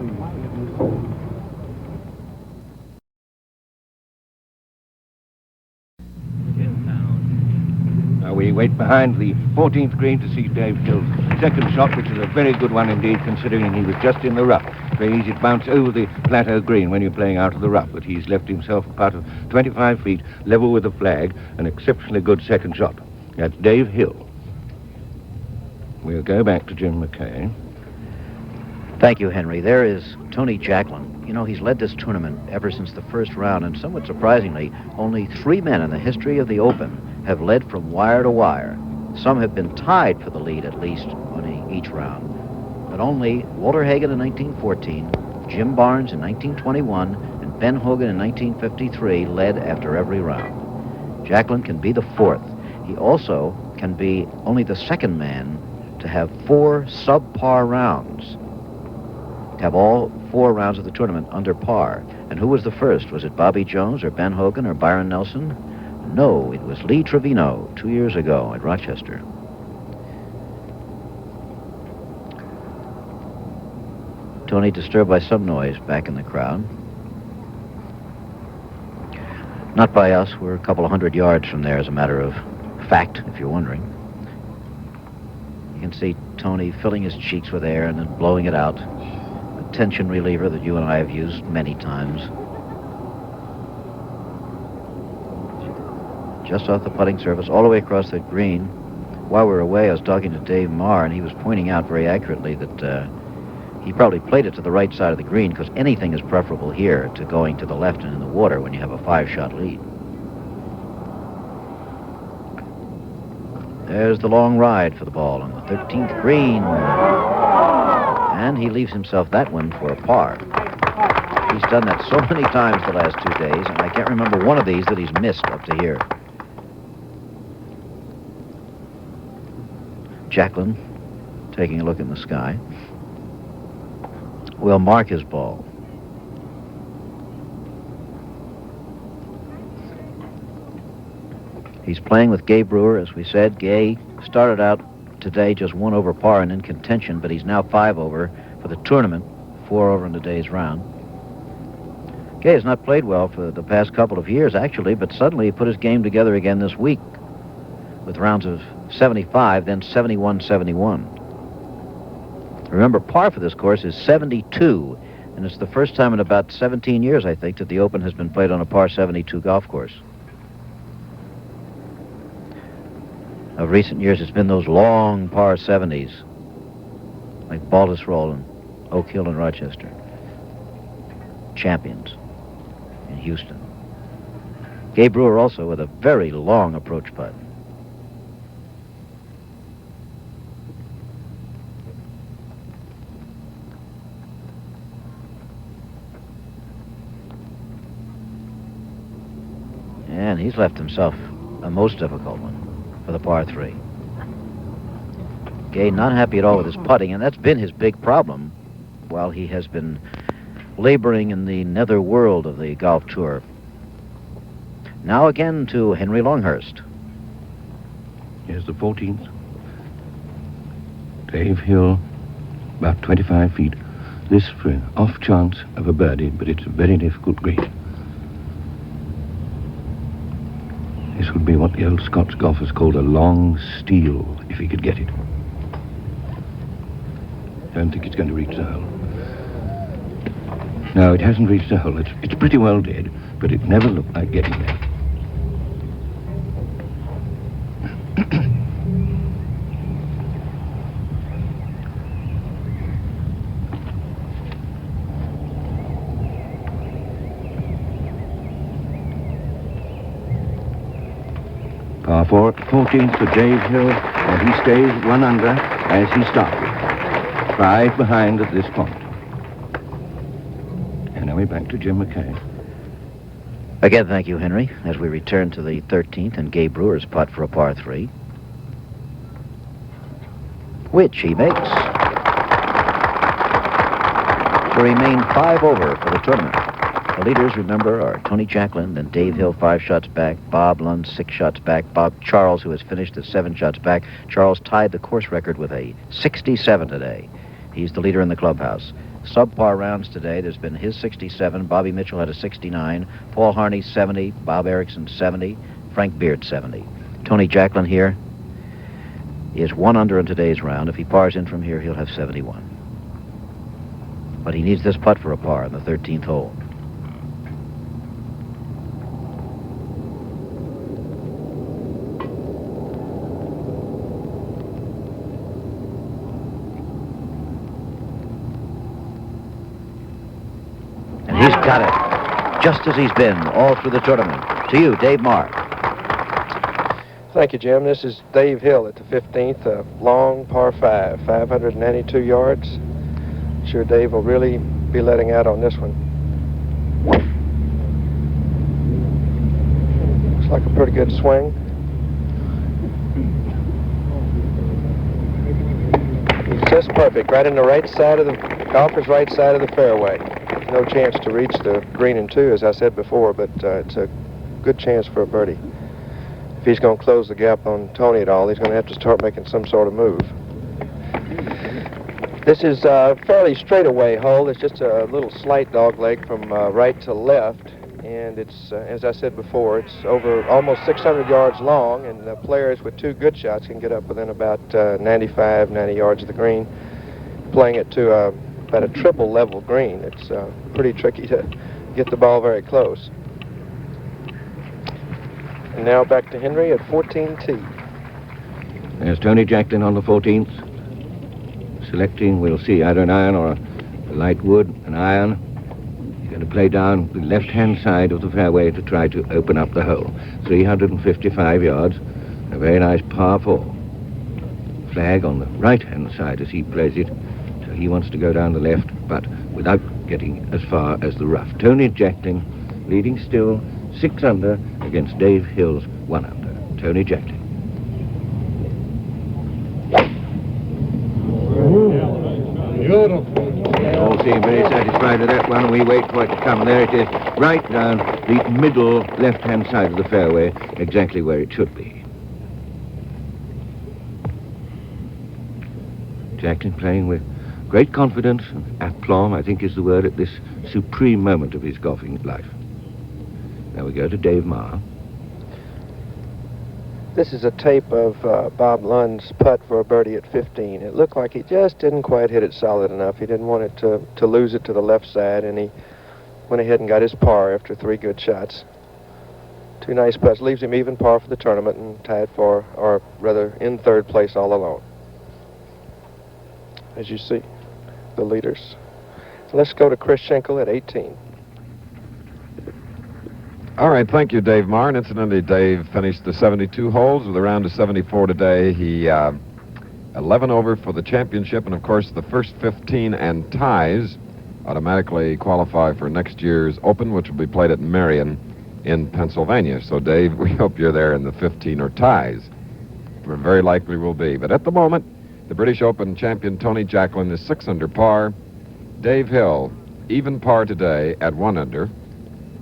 Now we wait behind the 14th green to see Dave Hill's second shot, which is a very good one indeed, considering he was just in the rough. Very easy to bounce over the plateau green when you're playing out of the rough, but he's left himself a putt of 25 feet, level with the flag, an exceptionally good second shot. That's Dave Hill. We'll go back to Jim McKay. Thank you, Henry. There is Tony Jacklin. You know, he's led this tournament ever since the first round, and somewhat surprisingly, only 3 men in the history of the Open have led from wire to wire. Some have been tied for the lead, at least, on each round. But only Walter Hagen in 1914, Jim Barnes in 1921, and Ben Hogan in 1953 led after every round. Jacklin can be the 4th. He also can be only the 2nd man to have 4 subpar rounds. Have all 4 rounds of the tournament under par. And who was the first? Was it Bobby Jones or Ben Hogan or Byron Nelson? No, it was Lee Trevino 2 years ago at Rochester. Tony disturbed by some noise back in the crowd. Not by us. We're a couple of 100 yards from there, as a matter of fact, if you're wondering. You can see Tony filling his cheeks with air and then blowing it out. A tension reliever that you and I have used many times. Just off the putting surface, all the way across the green. While we were away, I was talking to Dave Marr, and he was pointing out very accurately that he probably played it to the right side of the green, because anything is preferable here to going to the left and in the water when you have a 5-shot lead. There's the long ride for the ball on the 13th green. And he leaves himself that one for a par. He's done that so many times the last 2 days, and I can't remember one of these that he's missed up to here. Jacklin taking a look in the sky. We'll mark his ball. He's playing with Gay Brewer, as we said. Gay started out today just 1 over par and in contention, but he's now 5 over for the tournament, 4 over in today's round. Gay has not played well for the past couple of years, actually, but suddenly he put his game together again this week with rounds of 75, then 71-71. Remember, par for this course is 72, and it's the first time in about 17 years, I think, that the Open has been played on a par 72 golf course. Of recent years, it's been those long par 70s, like Baltusrol and Oak Hill and Rochester. Champions in Houston. Gay Brewer also with a very long approach putt. And he's left himself a most difficult one for the par 3. Gay not happy at all with his putting, and that's been his big problem while he has been laboring in the nether world of the golf tour. Now again to Henry Longhurst. Here's the 14th. Dave Hill, about 25 feet. This for an off chance of a birdie, but it's a very difficult green. This would be what the old Scots golfers called a long steel, if he could get it. I don't think it's going to reach the hole. No, it hasn't reached the hole. It's pretty well dead, but it never looked like getting there. Par 4, 14th for Dave Hill, and he stays 1 under as he started. 5 behind at this point. And now we're back to Jim McKay. Again, thank you, Henry, as we return to the 13th and Gay Brewer's putt for a par 3, which he makes to remain 5 over for the tournament. The leaders, remember, are Tony Jacklin, then Dave Hill 5 shots back, Bob Lund 6 shots back, Bob Charles, who has finished at 7 shots back. Charles tied the course record with a 67 today. He's the leader in the clubhouse. Subpar rounds today. There's been his 67. Bobby Mitchell had a 69. Paul Harney 70. Bob Erickson 70. Frank Beard 70. Tony Jacklin here is 1 under in today's round. If he pars in from here, he'll have 71. But he needs this putt for a par in the 13th hole. He's got it, just as he's been all through the tournament. To you, Dave Marr. Thank you, Jim. This is Dave Hill at the 15th, a long par 5, 592 yards. Sure Dave will really be letting out on this one. Looks like a pretty good swing. He's just perfect, right in the right side of the golfer's right side of the fairway. No chance to reach the green in 2, as I said before, but it's a good chance for a birdie. If he's going to close the gap on Tony at all, he's going to have to start making some sort of move. This is a fairly straightaway hole. It's just a little slight dogleg from right to left, and it's, as I said before, it's over almost 600 yards long, and the players with 2 good shots can get up within about 95, 90 yards of the green, playing it to about a triple level green. It's pretty tricky to get the ball very close. And now back to Henry at 14T. There's Tony Jacklin on the 14th. Selecting, we'll see, either an iron or a light wood, an iron. He's going to play down the left-hand side of the fairway to try to open up the hole. 355 yards, a very nice par 4. Flag on the right-hand side as he plays it. He wants to go down the left, but without getting as far as the rough. Tony Jacklin leading still 6 under against Dave Hill's 1 under. Tony Jacklin. Beautiful. They all seem very satisfied with that one, and we wait for it to come. There it is, right down the middle left-hand side of the fairway, exactly where it should be. Jacklin playing with great confidence and aplomb, I think is the word, at this supreme moment of his golfing life. Now we go to Dave Marr. This is a tape of Bob Lund's putt for a birdie at 15. It looked like he just didn't quite hit it solid enough. He didn't want it to lose it to the left side, and he went ahead and got his par after 3 good shots. 2 nice putts, leaves him even par for the tournament and tied for, or rather in 3rd place all alone. As you see, the leaders. So let's go to Chris Schenkel at 18. All right, thank you, Dave Marr. And incidentally, Dave finished the 72 holes with a round of 74 today. He 11 over for the championship, and of course, the first 15 and ties automatically qualify for next year's Open, which will be played at Marion in Pennsylvania. So, Dave, we hope you're there in the 15 or ties. We very likely will be. But at the moment, the British Open champion Tony Jacklin is 6 under par. Dave Hill, even par today at 1 under.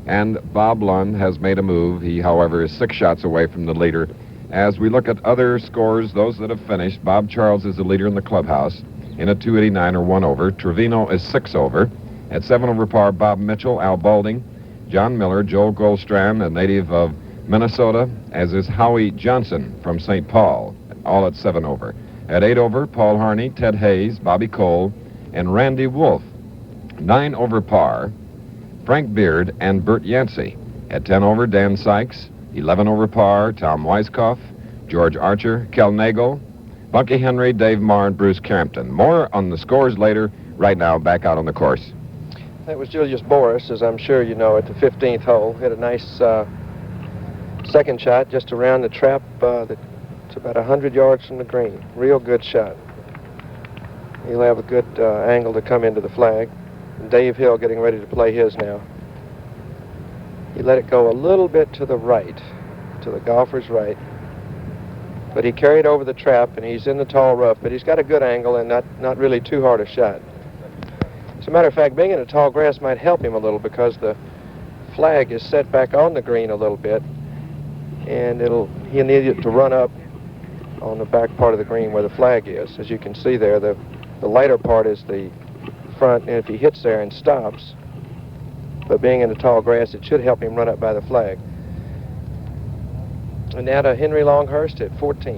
And Bob Lund has made a move. He, however, is 6 shots away from the leader. As we look at other scores, those that have finished, Bob Charles is the leader in the clubhouse in a 289 or 1 over. Trevino is 6 over. At 7 over par, Bob Mitchell, Al Balding, John Miller, Joel Goldstrand, a native of Minnesota, as is Howie Johnson from St. Paul, all at 7 over. At 8 over, Paul Harney, Ted Hayes, Bobby Cole, and Randy Wolf. 9 over par, Frank Beard and Bert Yancey. At 10 over, Dan Sykes. 11 over par, Tom Weiskopf, George Archer, Kel Nagel, Bunky Henry, Dave Marr, and Bruce Crampton. More on the scores later. Right now, back out on the course. That was Julius Boris, as I'm sure you know, at the 15th hole. Hit a nice second shot just around the trap that's about 100 yards from the green. Real good shot. He'll have a good angle to come into the flag. Dave Hill getting ready to play his now. He let it go a little bit to the right, to the golfer's right. But he carried over the trap, and he's in the tall rough, but he's got a good angle and not really too hard a shot. As a matter of fact, being in a tall grass might help him a little because the flag is set back on the green a little bit, and he'll need it to run up on the back part of the green where the flag is. As you can see there, the lighter part is the front, and if he hits there and stops, but being in the tall grass, it should help him run up by the flag. And now to Henry Longhurst at 14.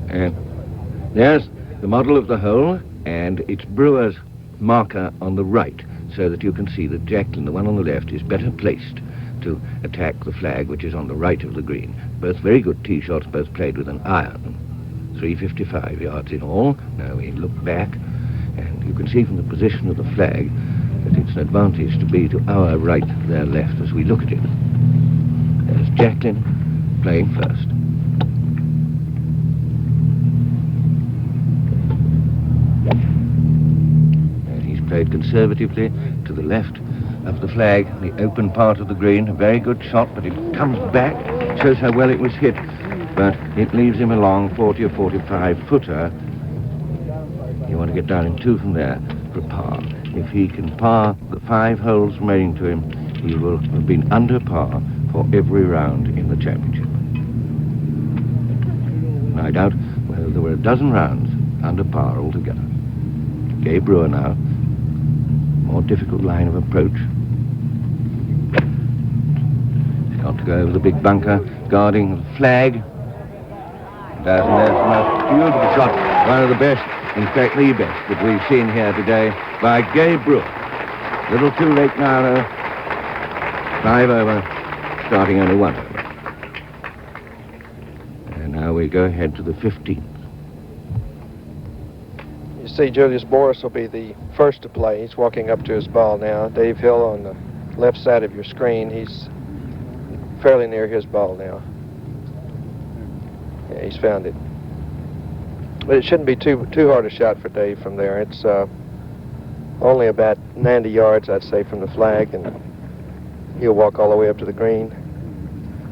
And there's the model of the hole, and it's Brewer's marker on the right, so that you can see that Jacklin, the one on the left, is better placed to attack the flag, which is on the right of the green. Both very good tee shots, both played with an iron. 355 yards in all. Now we look back, and you can see from the position of the flag that it's an advantage to be to our right, their left, as we look at it. There's Jacklin playing first. And he's played conservatively to the left of the flag, the open part of the green. A very good shot, but it comes back, shows how well it was hit. But it leaves him a long 40 or 45 footer. You want to get down in 2 from there for a par. If he can par the 5 holes remaining to him, he will have been under par for every round in the championship. And I doubt whether there were a dozen rounds under par altogether. Gabe Brewer now, more difficult line of approach. He's got to go over the big bunker, guarding the flag. There's the most beautiful shot, one of the best, in fact the best, that we've seen here today by Gabe Brewer. A little too late now, though. 5 over, starting only 1 over. And now we go ahead to the 15th. You see Julius Boris will be the first to play. He's walking up to his ball now. Dave Hill on the left side of your screen. He's fairly near his ball now. Yeah, he's found it. But it shouldn't be too hard a shot for Dave from there. It's only about 90 yards, I'd say, from the flag, and he'll walk all the way up to the green,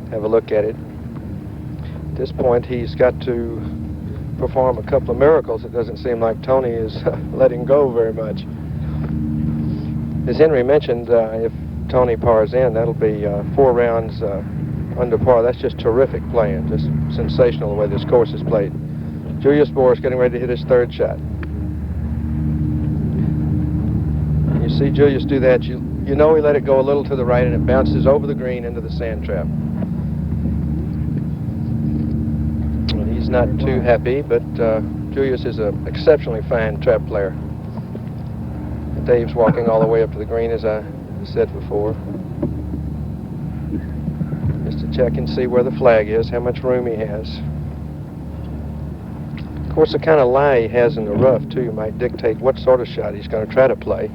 have a look at it. At this point, he's got to perform a couple of miracles, it doesn't seem like Tony is letting go very much. As Henry mentioned, if Tony pars in, that'll be 4 rounds under par. That's just terrific playing, just sensational the way this course is played. Julius Boris getting ready to hit his 3rd shot. You see Julius do that, you know he let it go a little to the right and it bounces over the green into the sand trap. Well, he's not too happy, but Julius is an exceptionally fine trap player. Dave's walking all the way up to the green, as I said before, just to check and see where the flag is, how much room he has. Of course, the kind of lie he has in the rough, too, might dictate what sort of shot he's going to try to play.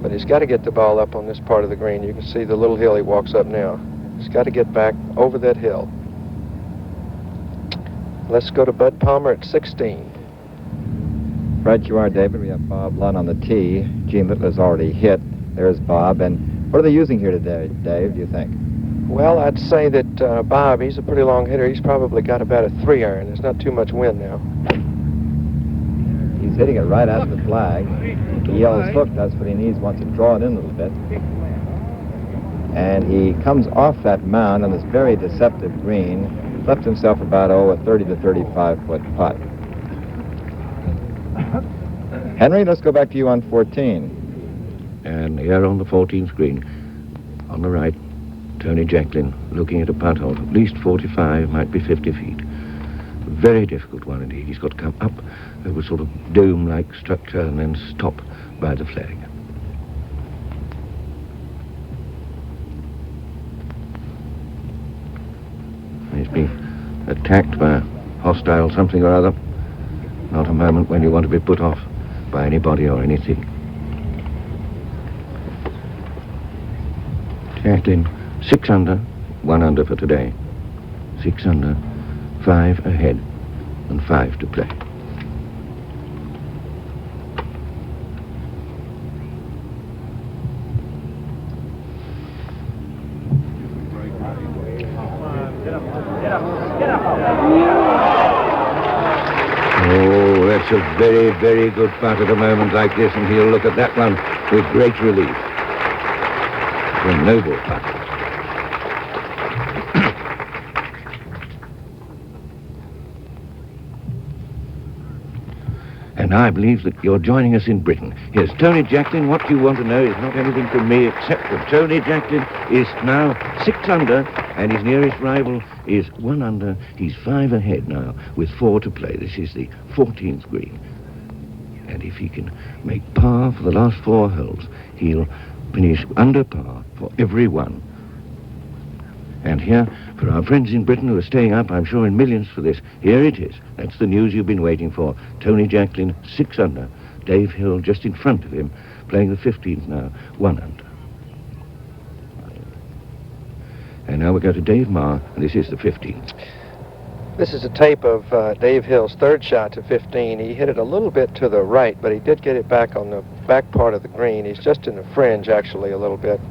But he's got to get the ball up on this part of the green. You can see the little hill he walks up now. He's got to get back over that hill. Let's go to Bud Palmer at 16. Right you are, David. We have Bob Lunn on the tee. Gene Littler's already hit. There's Bob. And what are they using here today, Dave, do you think? Well, I'd say that Bob, he's a pretty long hitter. He's probably got about a 3-iron. There's not too much wind now. He's hitting it right at the flag. He yells, look, that's what he needs, wants to draw it in a little bit. And he comes off that mound on this very deceptive green, left himself about, a 30 to 35-foot putt. Henry, let's go back to you on 14. And here on the 14th green, on the right, Tony Jacklin looking at a putt hole, at least 45, might be 50 feet. Very difficult one indeed. He's got to come up over a sort of dome-like structure and then stop by the flag. He's been attacked by a hostile something or other. Not a moment when you want to be put off by anybody or anything. Jacklin, 6 under, 1 under for today. 6 under, 5 ahead, and 5 to play. Oh, that's a very, very good putt at a moment like this, and he'll look at that one with great relief. It's a noble putt. And I believe that you're joining us in Britain. Here's Tony Jacklin. What you want to know is not anything from me, except that Tony Jacklin is now 6 under, and his nearest rival is 1 under. He's 5 ahead now, with 4 to play. This is the 14th green. And if he can make par for the last 4 holes, he'll finish under par for every one. And here, for our friends in Britain who are staying up, I'm sure in millions for this, here it is. That's the news you've been waiting for. Tony Jacklin, 6 under. Dave Hill just in front of him, playing the 15th now, 1 under. And now we go to Dave Marr, and this is the 15th. This is a tape of Dave Hill's 3rd shot to 15. He hit it a little bit to the right, but he did get it back on the back part of the green. He's just in the fringe, actually, a little bit.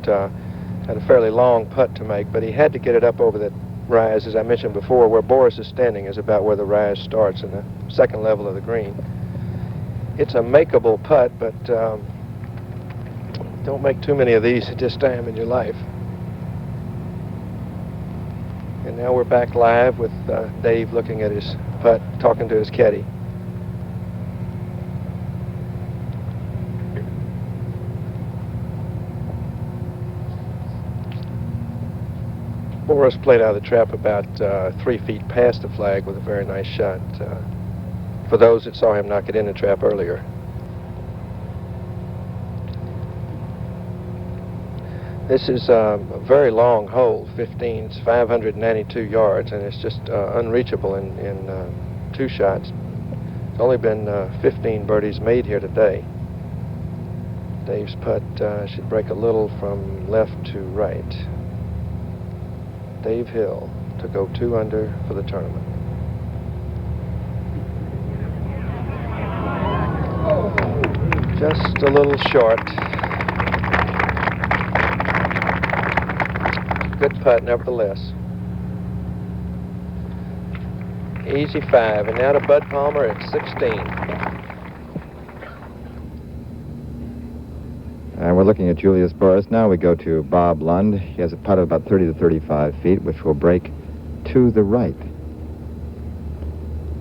Had a fairly long putt to make, but he had to get it up over that rise, as I mentioned before. Where Boris is standing is about where the rise starts in the 2nd level of the green. It's a makeable putt, but don't make too many of these at this time in your life. And now we're back live with Dave looking at his putt, talking to his caddy. Boris played out of the trap about 3 feet past the flag with a very nice shot. For those that saw him knock it in the trap earlier. This is a very long hole, 15. It's 592 yards, and it's just unreachable in 2 shots. There's only been 15 birdies made here today. Dave's putt should break a little from left to right. Dave Hill to go 2 under for the tournament. Just a little short. Good putt, nevertheless. Easy 5. And now to Bud Palmer at 16. And we're looking at Julius Boris. Now we go to Bob Lund. He has a putt of about 30 to 35 feet, which will break to the right.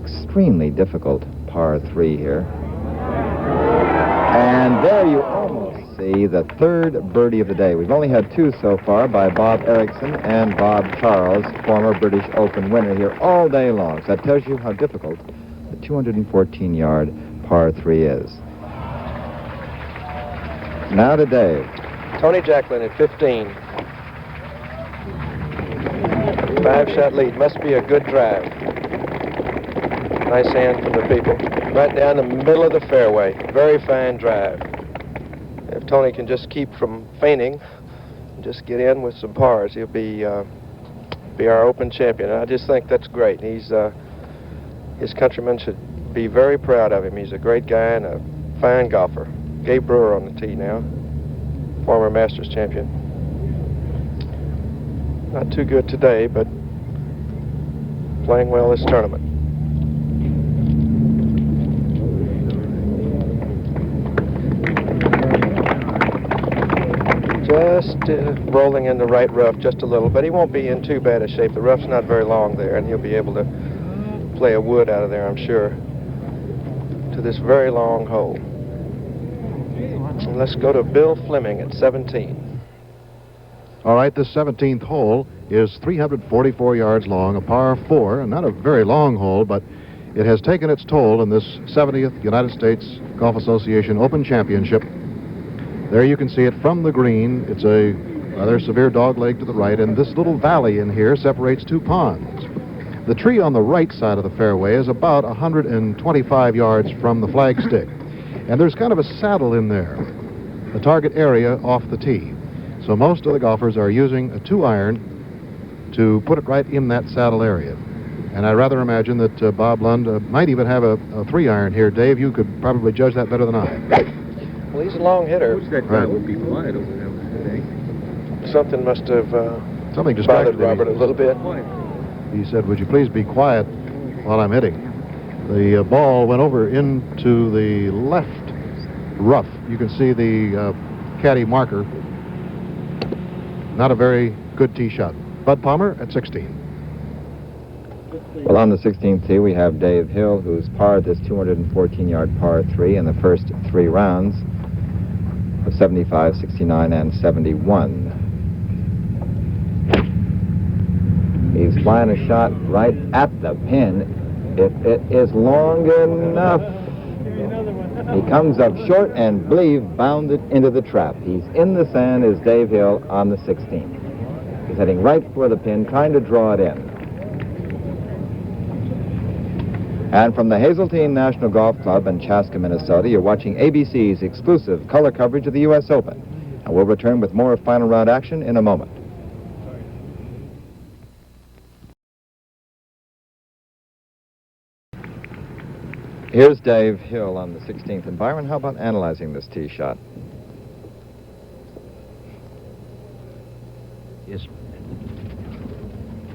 Extremely difficult par 3 here. And there you almost see the third birdie of the day. We've only had 2 so far by Bob Erickson and Bob Charles, former British Open winner, here all day long. So that tells you how difficult the 214-yard par 3 is. Now to Dave. Tony Jacklin at 15. 5-shot lead. Must be a good drive. Nice hand from the people. Right down the middle of the fairway. Very fine drive. If Tony can just keep from fainting, just get in with some pars, he'll be our Open champion. And I just think that's great. His countrymen should be very proud of him. He's a great guy and a fine golfer. Gabe Brewer on the tee now, former Masters champion. Not too good today, but playing well this tournament. Just rolling in the right rough just a little, but he won't be in too bad a shape. The rough's not very long there, and he'll be able to play a wood out of there, I'm sure, to this very long hole. And let's go to Bill Fleming at 17. All right, this 17th hole is 344 yards long, a par 4, and not a very long hole, but it has taken its toll in this 70th United States Golf Association Open Championship. There you can see it from the green. It's a rather severe dogleg to the right, and this little valley in here separates 2 ponds. The tree on the right side of the fairway is about 125 yards from the flagstick, and there's kind of a saddle in there, the target area off the tee. So most of the golfers are using a 2-iron to put it right in that saddle area. And I rather imagine that Bob Lund might even have a 3-iron here. Dave, you could probably judge that better than I. Well, he's a long hitter. That guy would be quiet over there today. Something must have Something distracted bothered Robert a little bit. He said, "Would you please be quiet while I'm hitting?" The ball went over into the left rough. You can see the caddy marker. Not a very good tee shot. Bud Palmer at 16. Well, on the 16th tee, we have Dave Hill, who's parred this 214-yard par 3 in the first 3 rounds of 75, 69, and 71. He's flying a shot right at the pin. If it is long enough, he comes up short and believe bounded into the trap. He's in the sand as Dave Hill on the 16th. He's heading right for the pin, trying to draw it in. And from the Hazeltine National Golf Club in Chaska, Minnesota, you're watching ABC's exclusive color coverage of the U.S. Open. And we'll return with more final round action in a moment. Here's Dave Hill on the 16th. And Byron, how about analyzing this tee shot?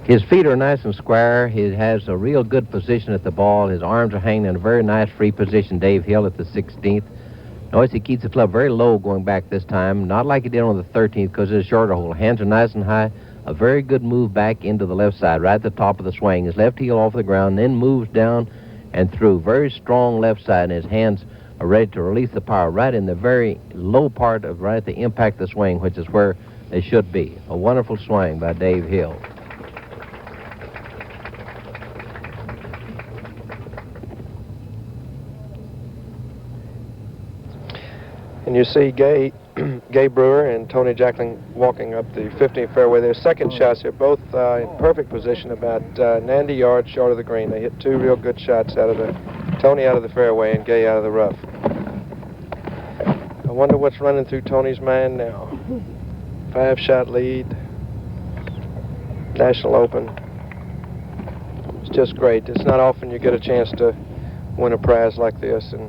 His feet are nice and square. He has a real good position at the ball. His arms are hanging in a very nice free position, Dave Hill at the 16th. Notice he keeps the club very low going back this time, not like he did on the 13th because it's a shorter hole. Hands are nice and high. A very good move back into the left side, right at the top of the swing. His left heel off the ground, then moves down and through. Very strong left side, and his hands are ready to release the power right in the very low part of right at the impact of the swing, which is where they should be. A wonderful swing by Dave Hill. And you see Gay Brewer and Tony Jacklin walking up the 15th fairway. Their second shots are both in perfect position, about 90 yards short of the green. They hit 2 real good shots out of Tony out of the fairway and Gay out of the rough. I wonder what's running through Tony's mind now. 5-shot lead, National Open. It's just great. It's not often you get a chance to win a prize like this, and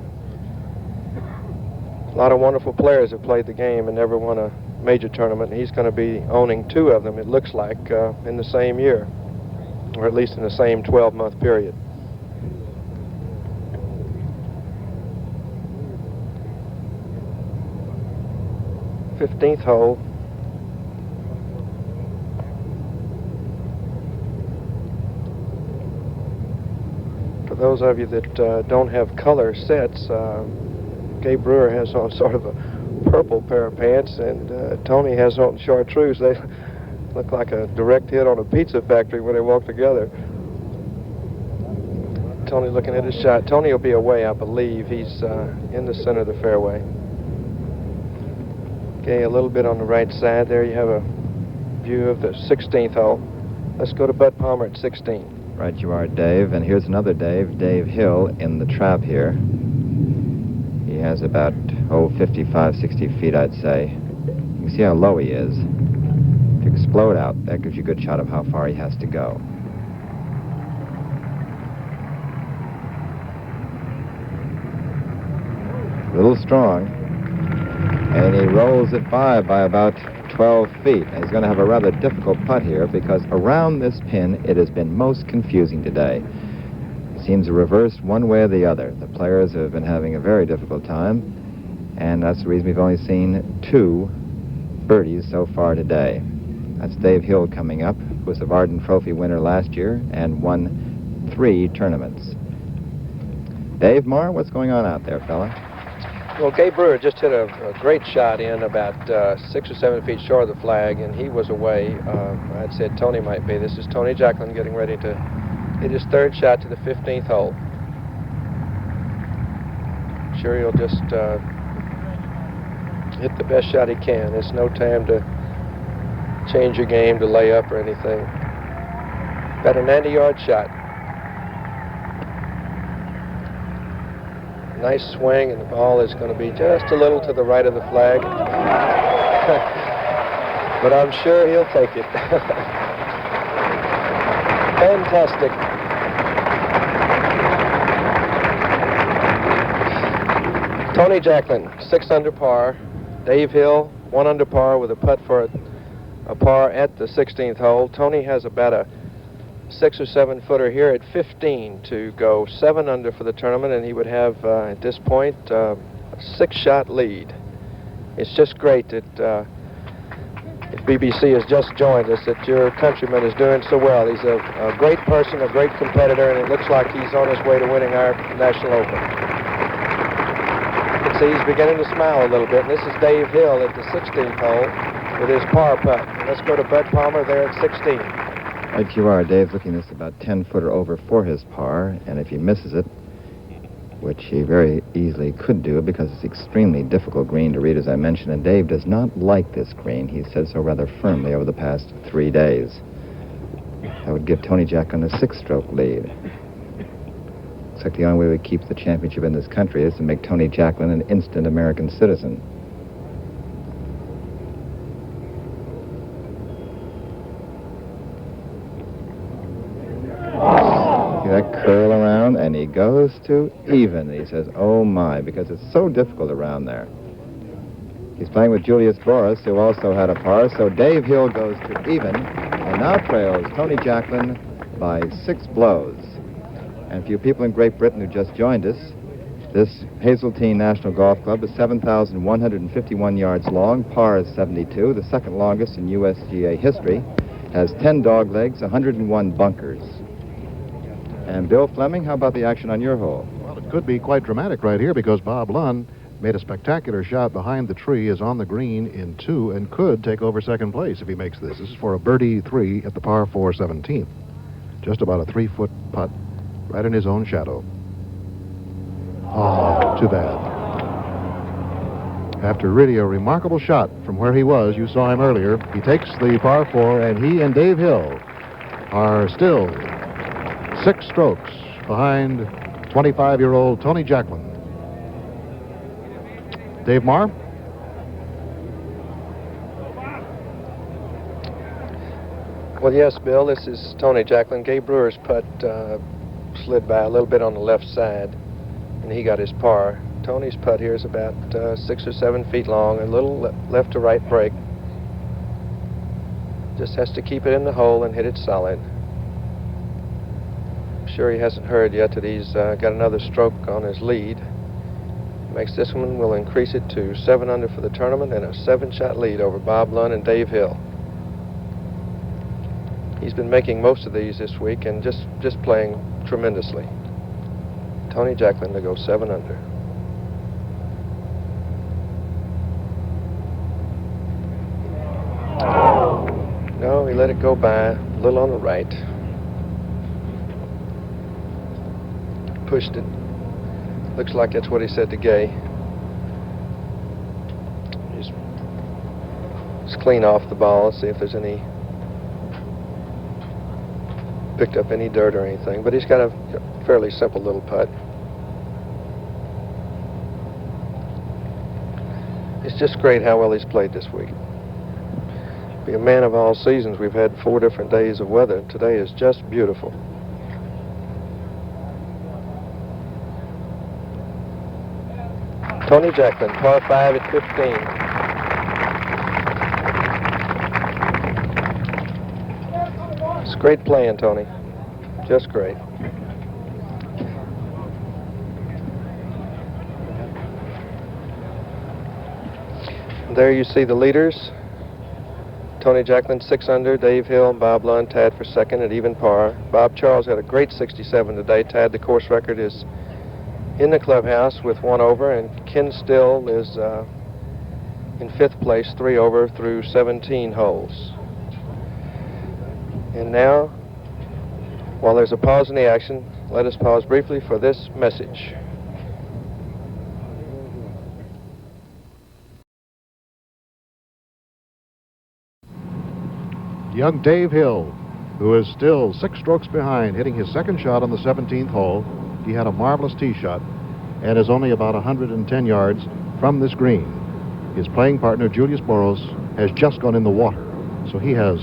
a lot of wonderful players have played the game and never won a major tournament, and he's going to be owning 2 of them, it looks like, in the same year, or at least in the same 12-month period. Fifteenth hole. For those of you that don't have color sets, Gabe Brewer has on sort of a purple pair of pants, and Tony has on chartreuse. They look like a direct hit on a pizza factory when they walk together. Tony looking at his shot. Tony will be away, I believe. He's in the center of the fairway. Okay, a little bit on the right side there. You have a view of the 16th hole. Let's go to Bud Palmer at 16. Right you are, Dave. And here's another Dave, Dave Hill, in the trap here. He has about, 55, 60 feet, I'd say. You can see how low he is. If you explode out, that gives you a good shot of how far he has to go. A little strong. And he rolls it by about 12 feet. And he's going to have a rather difficult putt here because around this pin, it has been most confusing today. It seems reversed one way or the other. The players have been having a very difficult time, and that's the reason we've only seen 2 birdies so far today. That's Dave Hill coming up, who was the Varden Trophy winner last year and won 3 tournaments. Dave Marr, what's going on out there, fella? Well, Gabe Brewer just hit a great shot in about 6 or 7 feet short of the flag, and he was away. I'd said Tony might be. This is Tony Jacklin getting ready to hit his 3rd shot to the 15th hole. Sure, he'll just hit the best shot he can. It's no time to change your game to lay up or anything. About a 90-yard shot. Nice swing, and the ball is going to be just a little to the right of the flag. But I'm sure he'll take it. Fantastic. Tony Jacklin, 6 under par. Dave Hill, 1 under par with a putt for a par at the 16th hole. Tony has about a 6 or 7 footer here at 15 to go 7 under for the tournament, and he would have at this point a 6-shot lead. It's just great that if BBC has just joined us, that your countryman is doing so well. He's a great person, a great competitor, and it looks like he's on his way to winning our National Open. You can see he's beginning to smile a little bit, and this is Dave Hill at the 16th hole with his par putt. Let's go to Bud Palmer there at 16. Right you are, Dave's looking this about 10-footer over for his par, and if he misses it, which he very easily could do because it's an extremely difficult green to read, as I mentioned, and Dave does not like this green. He said so rather firmly over the past 3 days. That would give Tony Jacklin a 6-stroke lead. Looks like the only way we keep the championship in this country is to make Tony Jacklin an instant American citizen. That curl around, and he goes to even. He says, oh my, because it's so difficult around there. He's playing with Julius Boris, who also had a par, so Dave Hill goes to even, and now trails Tony Jacklin by 6 blows. And for you people in Great Britain who just joined us, this Hazeltine National Golf Club is 7,151 yards long, par is 72, the second longest in USGA history, has 10 dog legs, 101 bunkers. And Bill Fleming, how about the action on your hole? Well, it could be quite dramatic right here because Bob Lunn made a spectacular shot behind the tree, is on the green in 2, and could take over second place if he makes this. This is for a birdie 3 at the par 4 17th. Just about a 3-foot putt right in his own shadow. Oh, too bad. After really a remarkable shot from where he was, you saw him earlier, he takes the par 4, and he and Dave Hill are still 6 strokes behind 25-year-old Tony Jacklin. Dave Marr? Well, yes, Bill, this is Tony Jacklin. Gabe Brewer's putt slid by a little bit on the left side, and he got his par. Tony's putt here is about 6 or 7 feet long, a little left to right break. Just has to keep it in the hole and hit it solid. sure he hasn't heard yet that he's got another stroke on his lead. Makes this one, will increase it to 7 under for the tournament and a 7-shot lead over Bob Lund and Dave Hill. He's been making most of these this week and just playing tremendously. Tony Jacklin to go 7 under. No, he let it go by a little on the right. Pushed it. Looks like that's what he said to Gay. Just clean off the ball, see if there's any, picked up any dirt or anything. But he's got a fairly simple little putt. It's just great how well he's played this week. Be a man of all seasons. We've had 4 different days of weather. Today is just beautiful. Tony Jacklin, par 5 at 15. It's great playing, Tony. Just great. There you see the leaders. Tony Jacklin 6 under, Dave Hill and Bob Lund tied for second at even par. Bob Charles had a great 67 today, tied the course record, is in the clubhouse with 1 over, and Ken Still is in 5th place, 3 over through 17 holes. And now, while there's a pause in the action, let us pause briefly for this message. Young Dave Hill, who is still 6 strokes behind, hitting his 2nd shot on the 17th hole. He had a marvelous tee shot and is only about 110 yards from this green. His playing partner, Julius Boros, has just gone in the water, so he has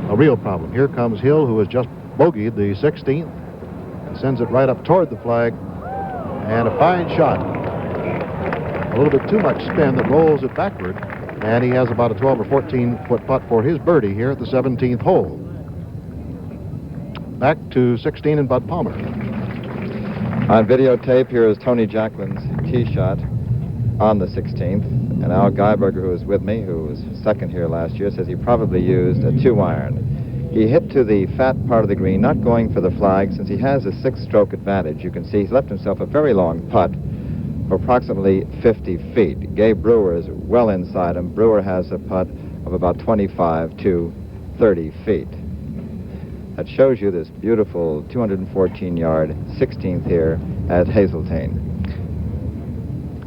a real problem. Here comes Hill, who has just bogeyed the 16th and sends it right up toward the flag, and a fine shot. A little bit too much spin that rolls it backward, and he has about a 12 or 14-foot putt for his birdie here at the 17th hole. Back to 16 and Bud Palmer. On videotape, here is Tony Jacklin's tee shot on the 16th. And Al Geiberger, who is with me, who was second here last year, says he probably used a 2-iron. He hit to the fat part of the green, not going for the flag, since he has a 6-stroke advantage. You can see he's left himself a very long putt for approximately 50 feet. Gabe Brewer is well inside him. Brewer has a putt of about 25 to 30 feet. That shows you this beautiful 214-yard 16th here at Hazeltine.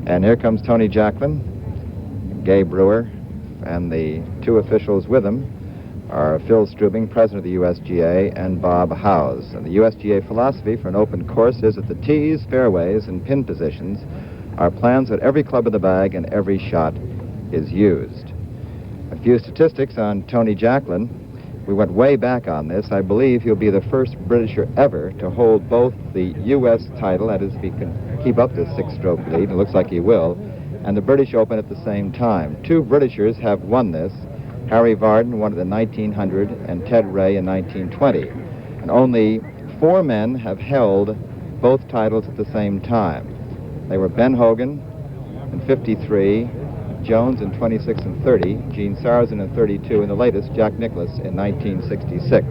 And here comes Tony Jacklin, Gabe Brewer, and the 2 officials with him are Phil Strubing, president of the USGA, and Bob Howes. And the USGA philosophy for an open course is that the tees, fairways, and pin positions are plans that every club in the bag and every shot is used. A few statistics on Tony Jacklin. We went way back on this. I believe he'll be the first Britisher ever to hold both the U.S. title, that is, if he can keep up this 6-stroke lead, it looks like he will, and the British Open at the same time. 2 Britishers have won this. Harry Varden won it in 1900 and Ted Ray in 1920. And only 4 men have held both titles at the same time. They were Ben Hogan in 53, Jones in 26 and 30, Gene Sarrazin in 32, and the latest, Jack Nicklaus, in 1966.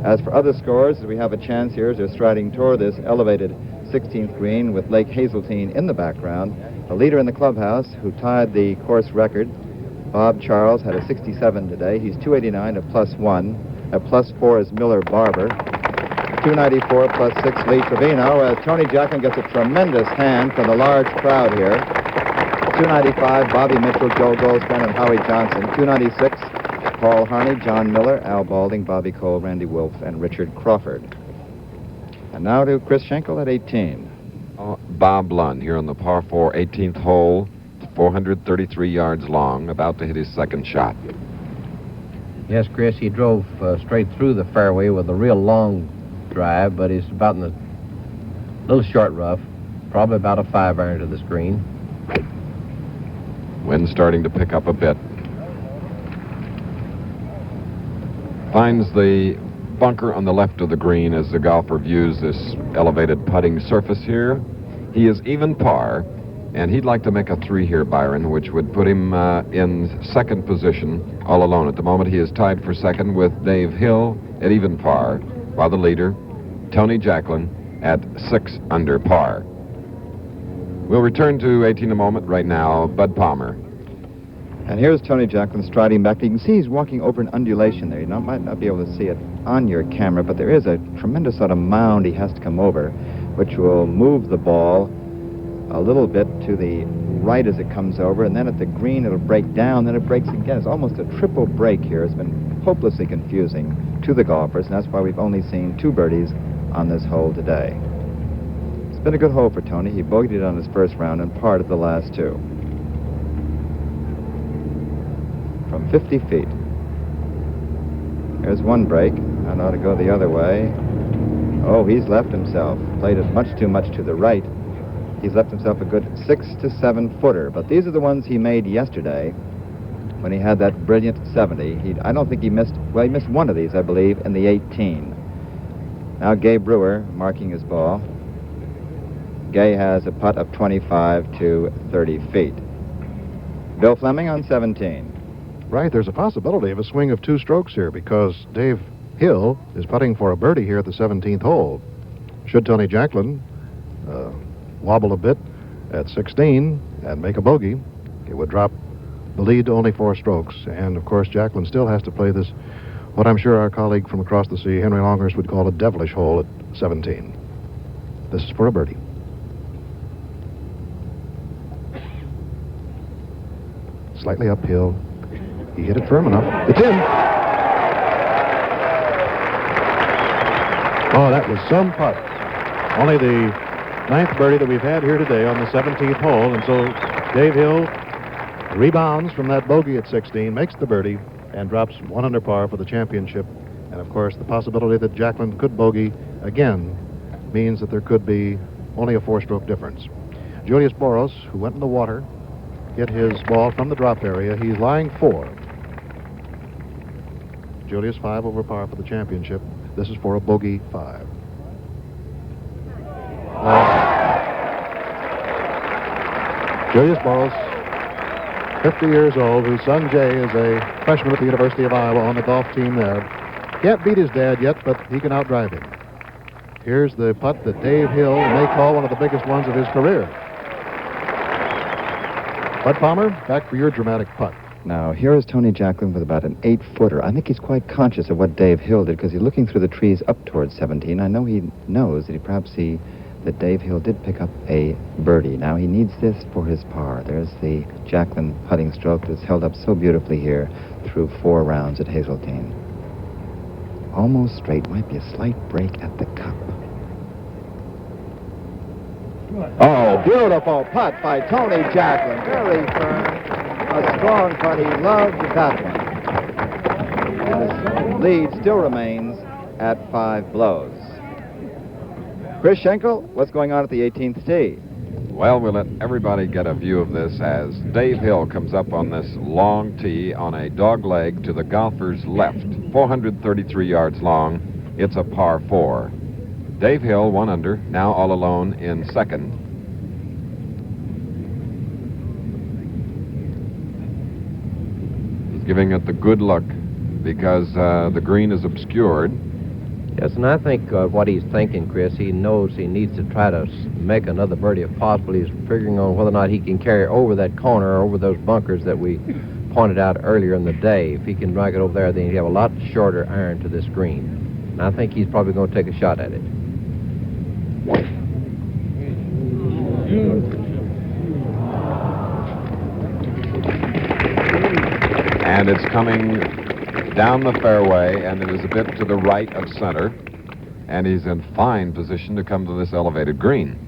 As for other scores, we have a chance here as they're striding toward this elevated 16th green with Lake Hazeltine in the background. The leader in the clubhouse, who tied the course record, Bob Charles, had a 67 today. He's 289 at +1. At +4 is Miller Barber. 294 +6 Lee Trevino, as Tony Jacklin gets a tremendous hand from the large crowd here. 295, Bobby Mitchell, Joe Goldstein, and Howie Johnson. 296, Paul Harney, John Miller, Al Balding, Bobby Cole, Randy Wolf, and Richard Crawford. And now to Chris Schenkel at 18. Bob Lund here on the par 4 18th hole, 433 yards long, about to hit his 2nd shot. Yes, Chris, he drove straight through the fairway with a real long drive, but he's about in the little short rough, probably about a 5-iron to the screen. Wind starting to pick up a bit. Finds the bunker on the left of the green as the golfer views this elevated putting surface here. He is even par, and he'd like to make a 3 here, Byron, which would put him in second position all alone. At the moment, he is tied for second with Dave Hill at even par, while the leader, Tony Jacklin, at 6 under par. We'll return to 18 in a moment. Right now, Bud Palmer. And here's Tony Jacklin striding back. You can see he's walking over an undulation there. You might not be able to see it on your camera, but there is a tremendous sort of mound he has to come over, which will move the ball a little bit to the right as it comes over, and then at the green it'll break down, then it breaks again. It's almost a triple break here. It's been hopelessly confusing to the golfers, and that's why we've only seen 2 birdies on this hole today. It's been a good hole for Tony. He bogeyed it on his first round and parred the last 2. From 50 feet. There's one break. I ought to go the other way. Oh, he's left himself. Played it much too much to the right. He's left himself a good 6 to 7 footer. But these are the ones he made yesterday when he had that brilliant 70. I don't think he missed, well, he missed one of these, I believe, in the 18. Now Gay Brewer marking his ball. Gay has a putt of 25 to 30 feet. Bill Fleming on 17. Right, there's a possibility of a swing of 2 strokes here because Dave Hill is putting for a birdie here at the 17th hole. Should Tony Jacklin wobble a bit at 16 and make a bogey, it would drop the lead to only 4 strokes. And, of course, Jacklin still has to play this, what I'm sure our colleague from across the sea, Henry Longhurst, would call a devilish hole at 17. This is for a birdie. Slightly uphill. He hit it firm enough. It's in. Oh, that was some putt. Only the 9th birdie that we've had here today on the 17th hole, and so Dave Hill rebounds from that bogey at 16, makes the birdie, and drops 1 under par for the championship. And, of course, the possibility that Jacklin could bogey again means that there could be only a 4-stroke difference. Julius Boros, who went in the water, hit his ball from the drop area. He's lying 4. Julius 5 over par for the championship. This is for a bogey 5. Julius Boros, 50 years old, whose son Jay is a freshman at the University of Iowa on the golf team there. Can't beat his dad yet, but he can outdrive him. Here's the putt that Dave Hill may call one of the biggest ones of his career. Bud Palmer, back for your dramatic putt. Now, here is Tony Jacklin with about an 8-footer. I think he's quite conscious of what Dave Hill did because he's looking through the trees up towards 17. I know he knows that Dave Hill did pick up a birdie. Now, he needs this for his par. There's the Jacklin putting stroke that's held up so beautifully here through 4 rounds at Hazeltine. Almost straight. Might be a slight break at the cup. Oh, beautiful putt by Tony Jacklin. Very firm. A strong putt. He loved that one. And his lead still remains at 5 blows. Chris Schenkel, what's going on at the 18th tee? Well, we'll let everybody get a view of this as Dave Hill comes up on this long tee on a dog leg to the golfer's left. 433 yards long. It's a par 4. Dave Hill, 1 under, now all alone in second. He's giving it the good look because the green is obscured. Yes, and I think what he's thinking, Chris, he knows he needs to try to make another birdie if possible. He's figuring on whether or not he can carry over that corner, over those bunkers that we pointed out earlier in the day. If he can drag it over there, then he'd have a lot shorter iron to this green. And I think he's probably going to take a shot at it. And it's coming down the fairway, and it is a bit to the right of center. And he's in fine position to come to this elevated green.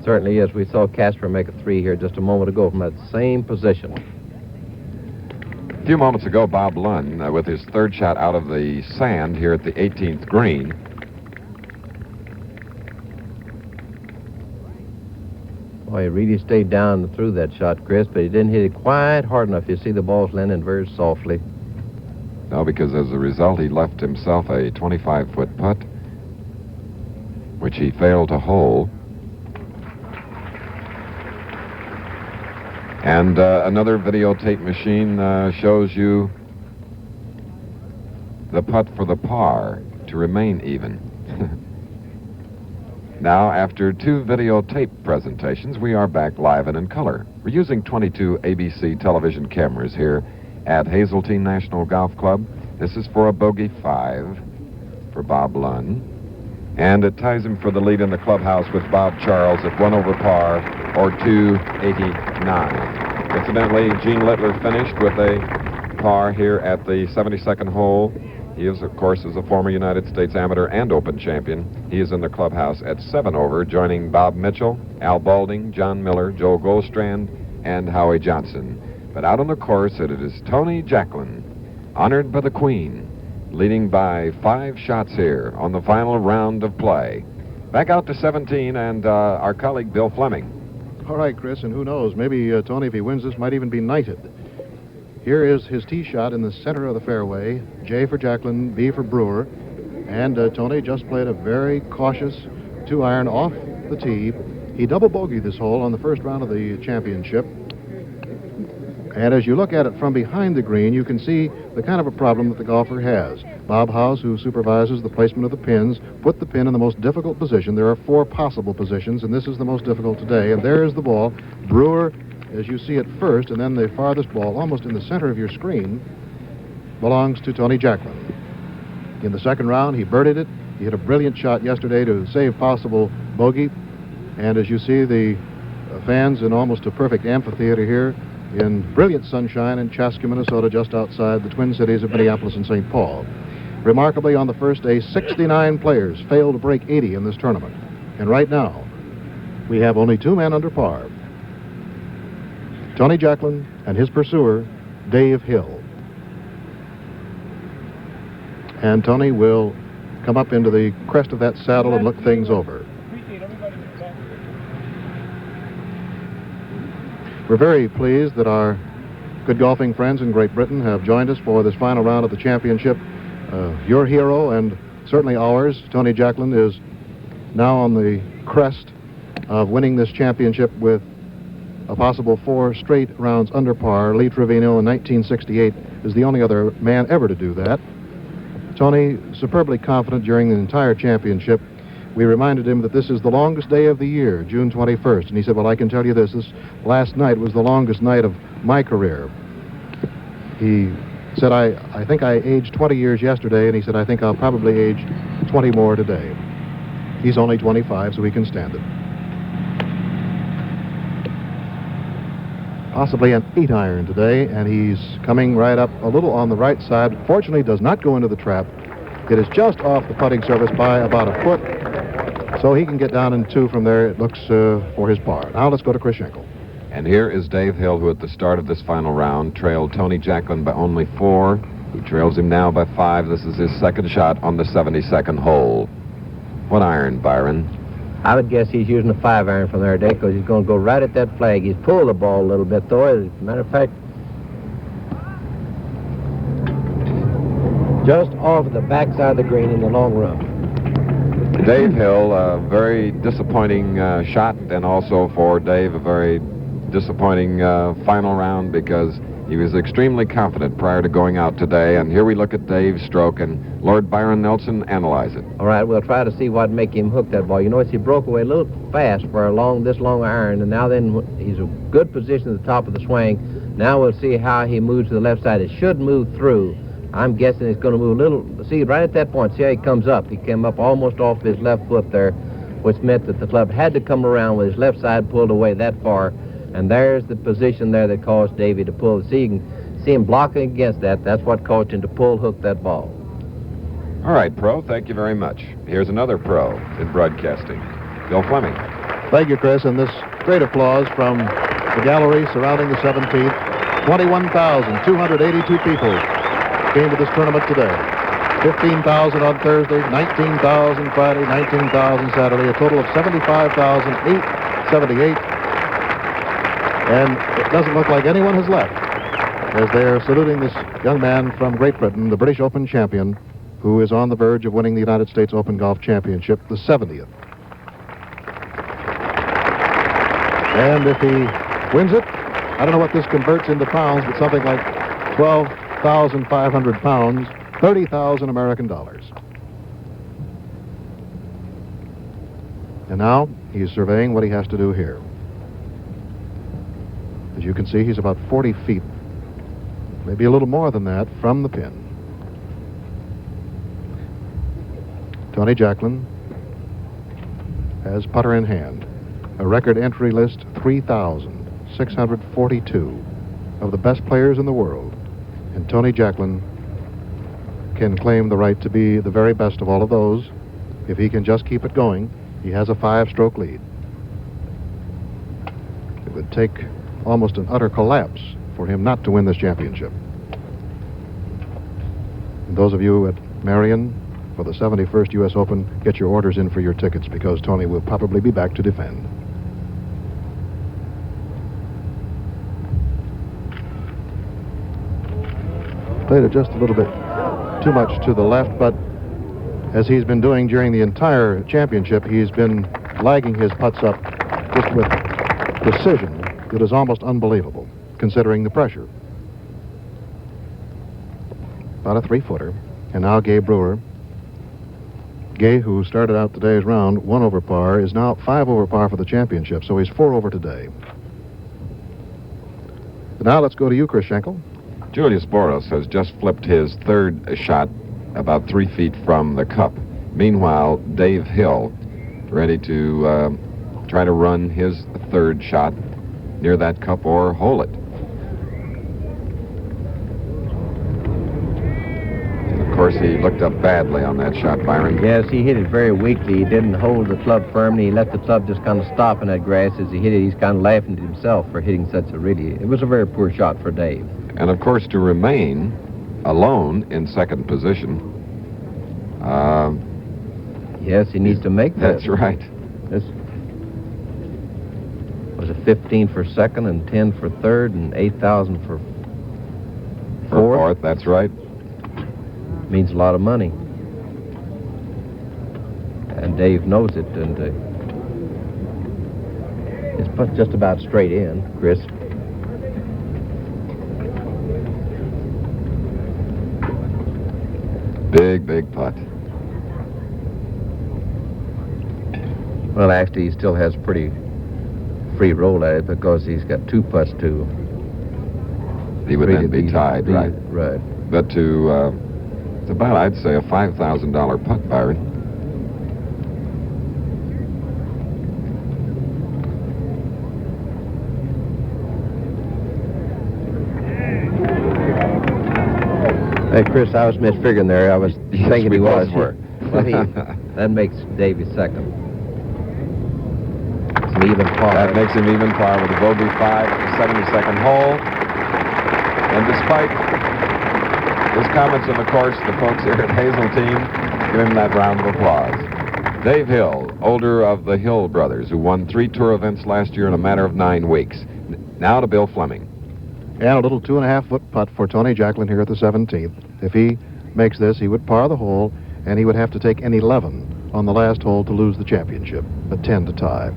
Certainly is. We saw Casper make a 3 here just a moment ago from that same position. A few moments ago, Bob Lund, with his 3rd shot out of the sand here at the 18th green. Boy, he really stayed down through that shot, Chris, but he didn't hit it quite hard enough. You see the ball's landing very softly. No, because as a result, he left himself a 25-foot putt, which he failed to hole. And another videotape machine shows you the putt for the par to remain even. Now, after 2 videotape presentations, we are back live and in color. We're using 22 ABC television cameras here at Hazeltine National Golf Club. This is for a bogey 5 for Bob Lund. And it ties him for the lead in the clubhouse with Bob Charles at 1 over par or 289. Incidentally, Gene Littler finished with a par here at the 72nd hole. He is, of course, as a former United States Amateur and Open champion. He is in the clubhouse at 7 over, joining Bob Mitchell, Al Balding, John Miller, Joe Goldstrand, and Howie Johnson. But out on the course, it is Tony Jacklin, honored by the Queen, leading by 5 shots here on the final round of play. Back out to 17, and our colleague Bill Fleming. All right, Chris, and who knows, maybe Tony, if he wins this, might even be knighted. Here is his tee shot in the center of the fairway. J for Jacklin, B for Brewer. And Tony just played a very cautious 2-iron off the tee. He double bogeyed this hole on the first round of the championship. And as you look at it from behind the green, you can see the kind of a problem that the golfer has. Bob House, who supervises the placement of the pins, put the pin in the most difficult position. There are 4 possible positions, and this is the most difficult today. And there is the ball. Brewer, as you see it first, and then the farthest ball, almost in the center of your screen, belongs to Tony Jacklin. In the second round, he birdied it. He hit a brilliant shot yesterday to save possible bogey. And as you see, the fans in almost a perfect amphitheater here in brilliant sunshine in Chaska, Minnesota, just outside the Twin Cities of Minneapolis and St. Paul. Remarkably, on the first day, 69 players failed to break 80 in this tournament. And right now, we have only 2 men under par. Tony Jacklin and his pursuer, Dave Hill. And Tony will come up into the crest of that saddle and look things over. We're very pleased that our good golfing friends in Great Britain have joined us for this final round of the championship. Your hero, and certainly ours, Tony Jacklin, is now on the crest of winning this championship with a possible 4 straight rounds under par. Lee Trevino in 1968 is the only other man ever to do that. Tony, superbly confident during the entire championship. We reminded him that this is the longest day of the year, June 21st, and he said, well, I can tell you this last night was the longest night of my career. He said, I think I aged 20 years yesterday, and he said, I think I'll probably age 20 more today. He's only 25, so he can stand it. Possibly an 8-iron today, and he's coming right up a little on the right side. Fortunately, does not go into the trap. It is just off the putting surface by about a foot, so he can get down in 2 from there, it looks, for his par. Now let's go to Chris Schenkel. And here is Dave Hill, who at the start of this final round trailed Tony Jacklin by only 4, who trails him now by 5. This is his second shot on the 72nd hole. What iron, Byron? I would guess he's using a 5-iron from there, Dick, because he's going to go right at that flag. He's pulled the ball a little bit, though. As a matter of fact, just off the backside of the green in the long run. Dave Hill, a very disappointing shot, and also for Dave, a very disappointing final round because he was extremely confident prior to going out today. And here we look at Dave's stroke, and Lord Byron Nelson analyze it. All right, we'll try to see what make him hook that ball. You notice he broke away a little fast for this long iron, and now then he's a good position at the top of the swing. Now we'll see how he moves to the left side. It should move through. I'm guessing it's going to move a little. See, right at that point, see how he comes up. He came up almost off his left foot there, which meant that the club had to come around with his left side pulled away that far. And there's the position there that caused Davey to pull. See, you can see him blocking against that. That's what caused him to hook that ball. All right, Pro, thank you very much. Here's another pro in broadcasting, Bill Fleming. Thank you, Chris, and this great applause from the gallery surrounding the 17th. 21,282 people came to this tournament today. 15,000 on Thursday, 19,000 Friday, 19,000 Saturday, a total of 75,878. And it doesn't look like anyone has left. as they are saluting this young man from Great Britain, the British Open champion, who is on the verge of winning the United States Open Golf Championship, the 70th. And if he wins it, I don't know what this converts into pounds, but something like 12,500 pounds, 30,000 American dollars. And now he's surveying what he has to do here. As you can see, he's about 40 feet, maybe a little more than that, from the pin. Tony Jacklin has putter in hand. A record entry list, 3,642 of the best players in the world. And Tony Jacklin can claim the right to be the very best of all of those. If he can just keep it going, he has a 5-stroke lead. It would take almost an utter collapse for him not to win this championship. And those of you at Marion for the 71st U.S. Open, get your orders in for your tickets, because Tony will probably be back to defend. Played it just a little bit too much to the left, but as he's been doing during the entire championship, he's been lagging his putts up just with precision that is almost unbelievable, considering the pressure. About a 3-footer. And now Gay Brewer. Gay, who started out today's round 1 over par, is now 5 over par for the championship, so he's 4 over today. But now let's go to you, Chris Schenkel. Julius Boros has just flipped his 3rd shot about 3 feet from the cup. Meanwhile, Dave Hill, ready to try to run his 3rd shot near that cup or hole it. Of course, he looked up badly on that shot, Byron. Yes, he hit it very weakly. He didn't hold the club firmly. He let the club just kind of stop in that grass as he hit it. He's kind of laughing to himself for hitting such a really... It was a very poor shot for Dave. And, of course, to remain alone in 2nd position... yes, he needs to make that. That's right. This was a 15 for 2nd and 10 for 3rd and 8,000 for 4th. That's right. Means a lot of money. And Dave knows it, and it's put just about straight in, Chris. Big putt. Well, actually, he still has pretty free roll at it, because he's got 2 putts to... He would then be tied, right? Right. But to... it's about, I'd say, a $5,000 putt, Byron. Hey, Chris, I was misfiguring there. I was thinking we he was. both were. Well, that makes Davey 2nd. It's an even par. That makes him even par with a bogey 5 at the 72nd hole. And despite his comments on the course, the folks here at Hazeltine give him that round of applause. Dave Hill, older of the Hill brothers, who won 3 tour events last year in a matter of 9 weeks. Now to Bill Fleming. And a little 2.5-foot putt for Tony Jacklin here at the 17th. If he makes this, he would par the hole, and he would have to take an 11 on the last hole to lose the championship, a 10 to tie.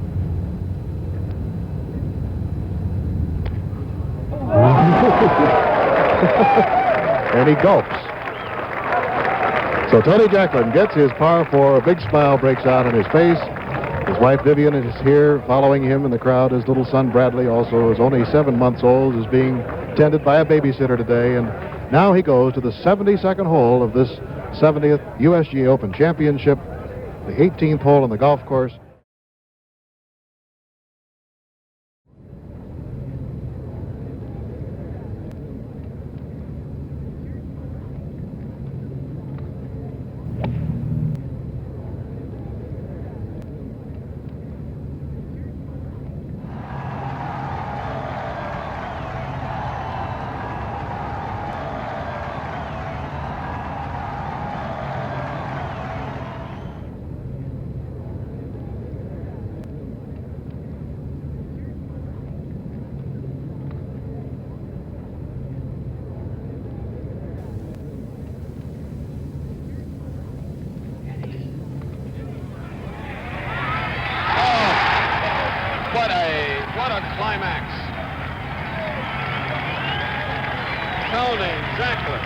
And he gulps. So Tony Jacklin gets his par 4. A big smile breaks out on his face. His wife Vivian is here following him in the crowd. His little son Bradley also is only 7 months old, is being tended by a babysitter today. And now he goes to the 72nd hole of this 70th USGA Open Championship, the 18th hole on the golf course. Climax. Tony Jacklin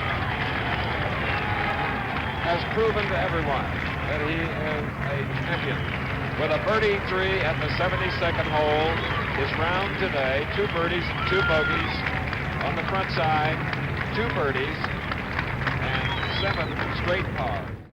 has proven to everyone that he is a champion. With a birdie 3 at the 72nd hole, his round today, 2 birdies and 2 bogeys on the front side, 2 birdies, and 7 straight par.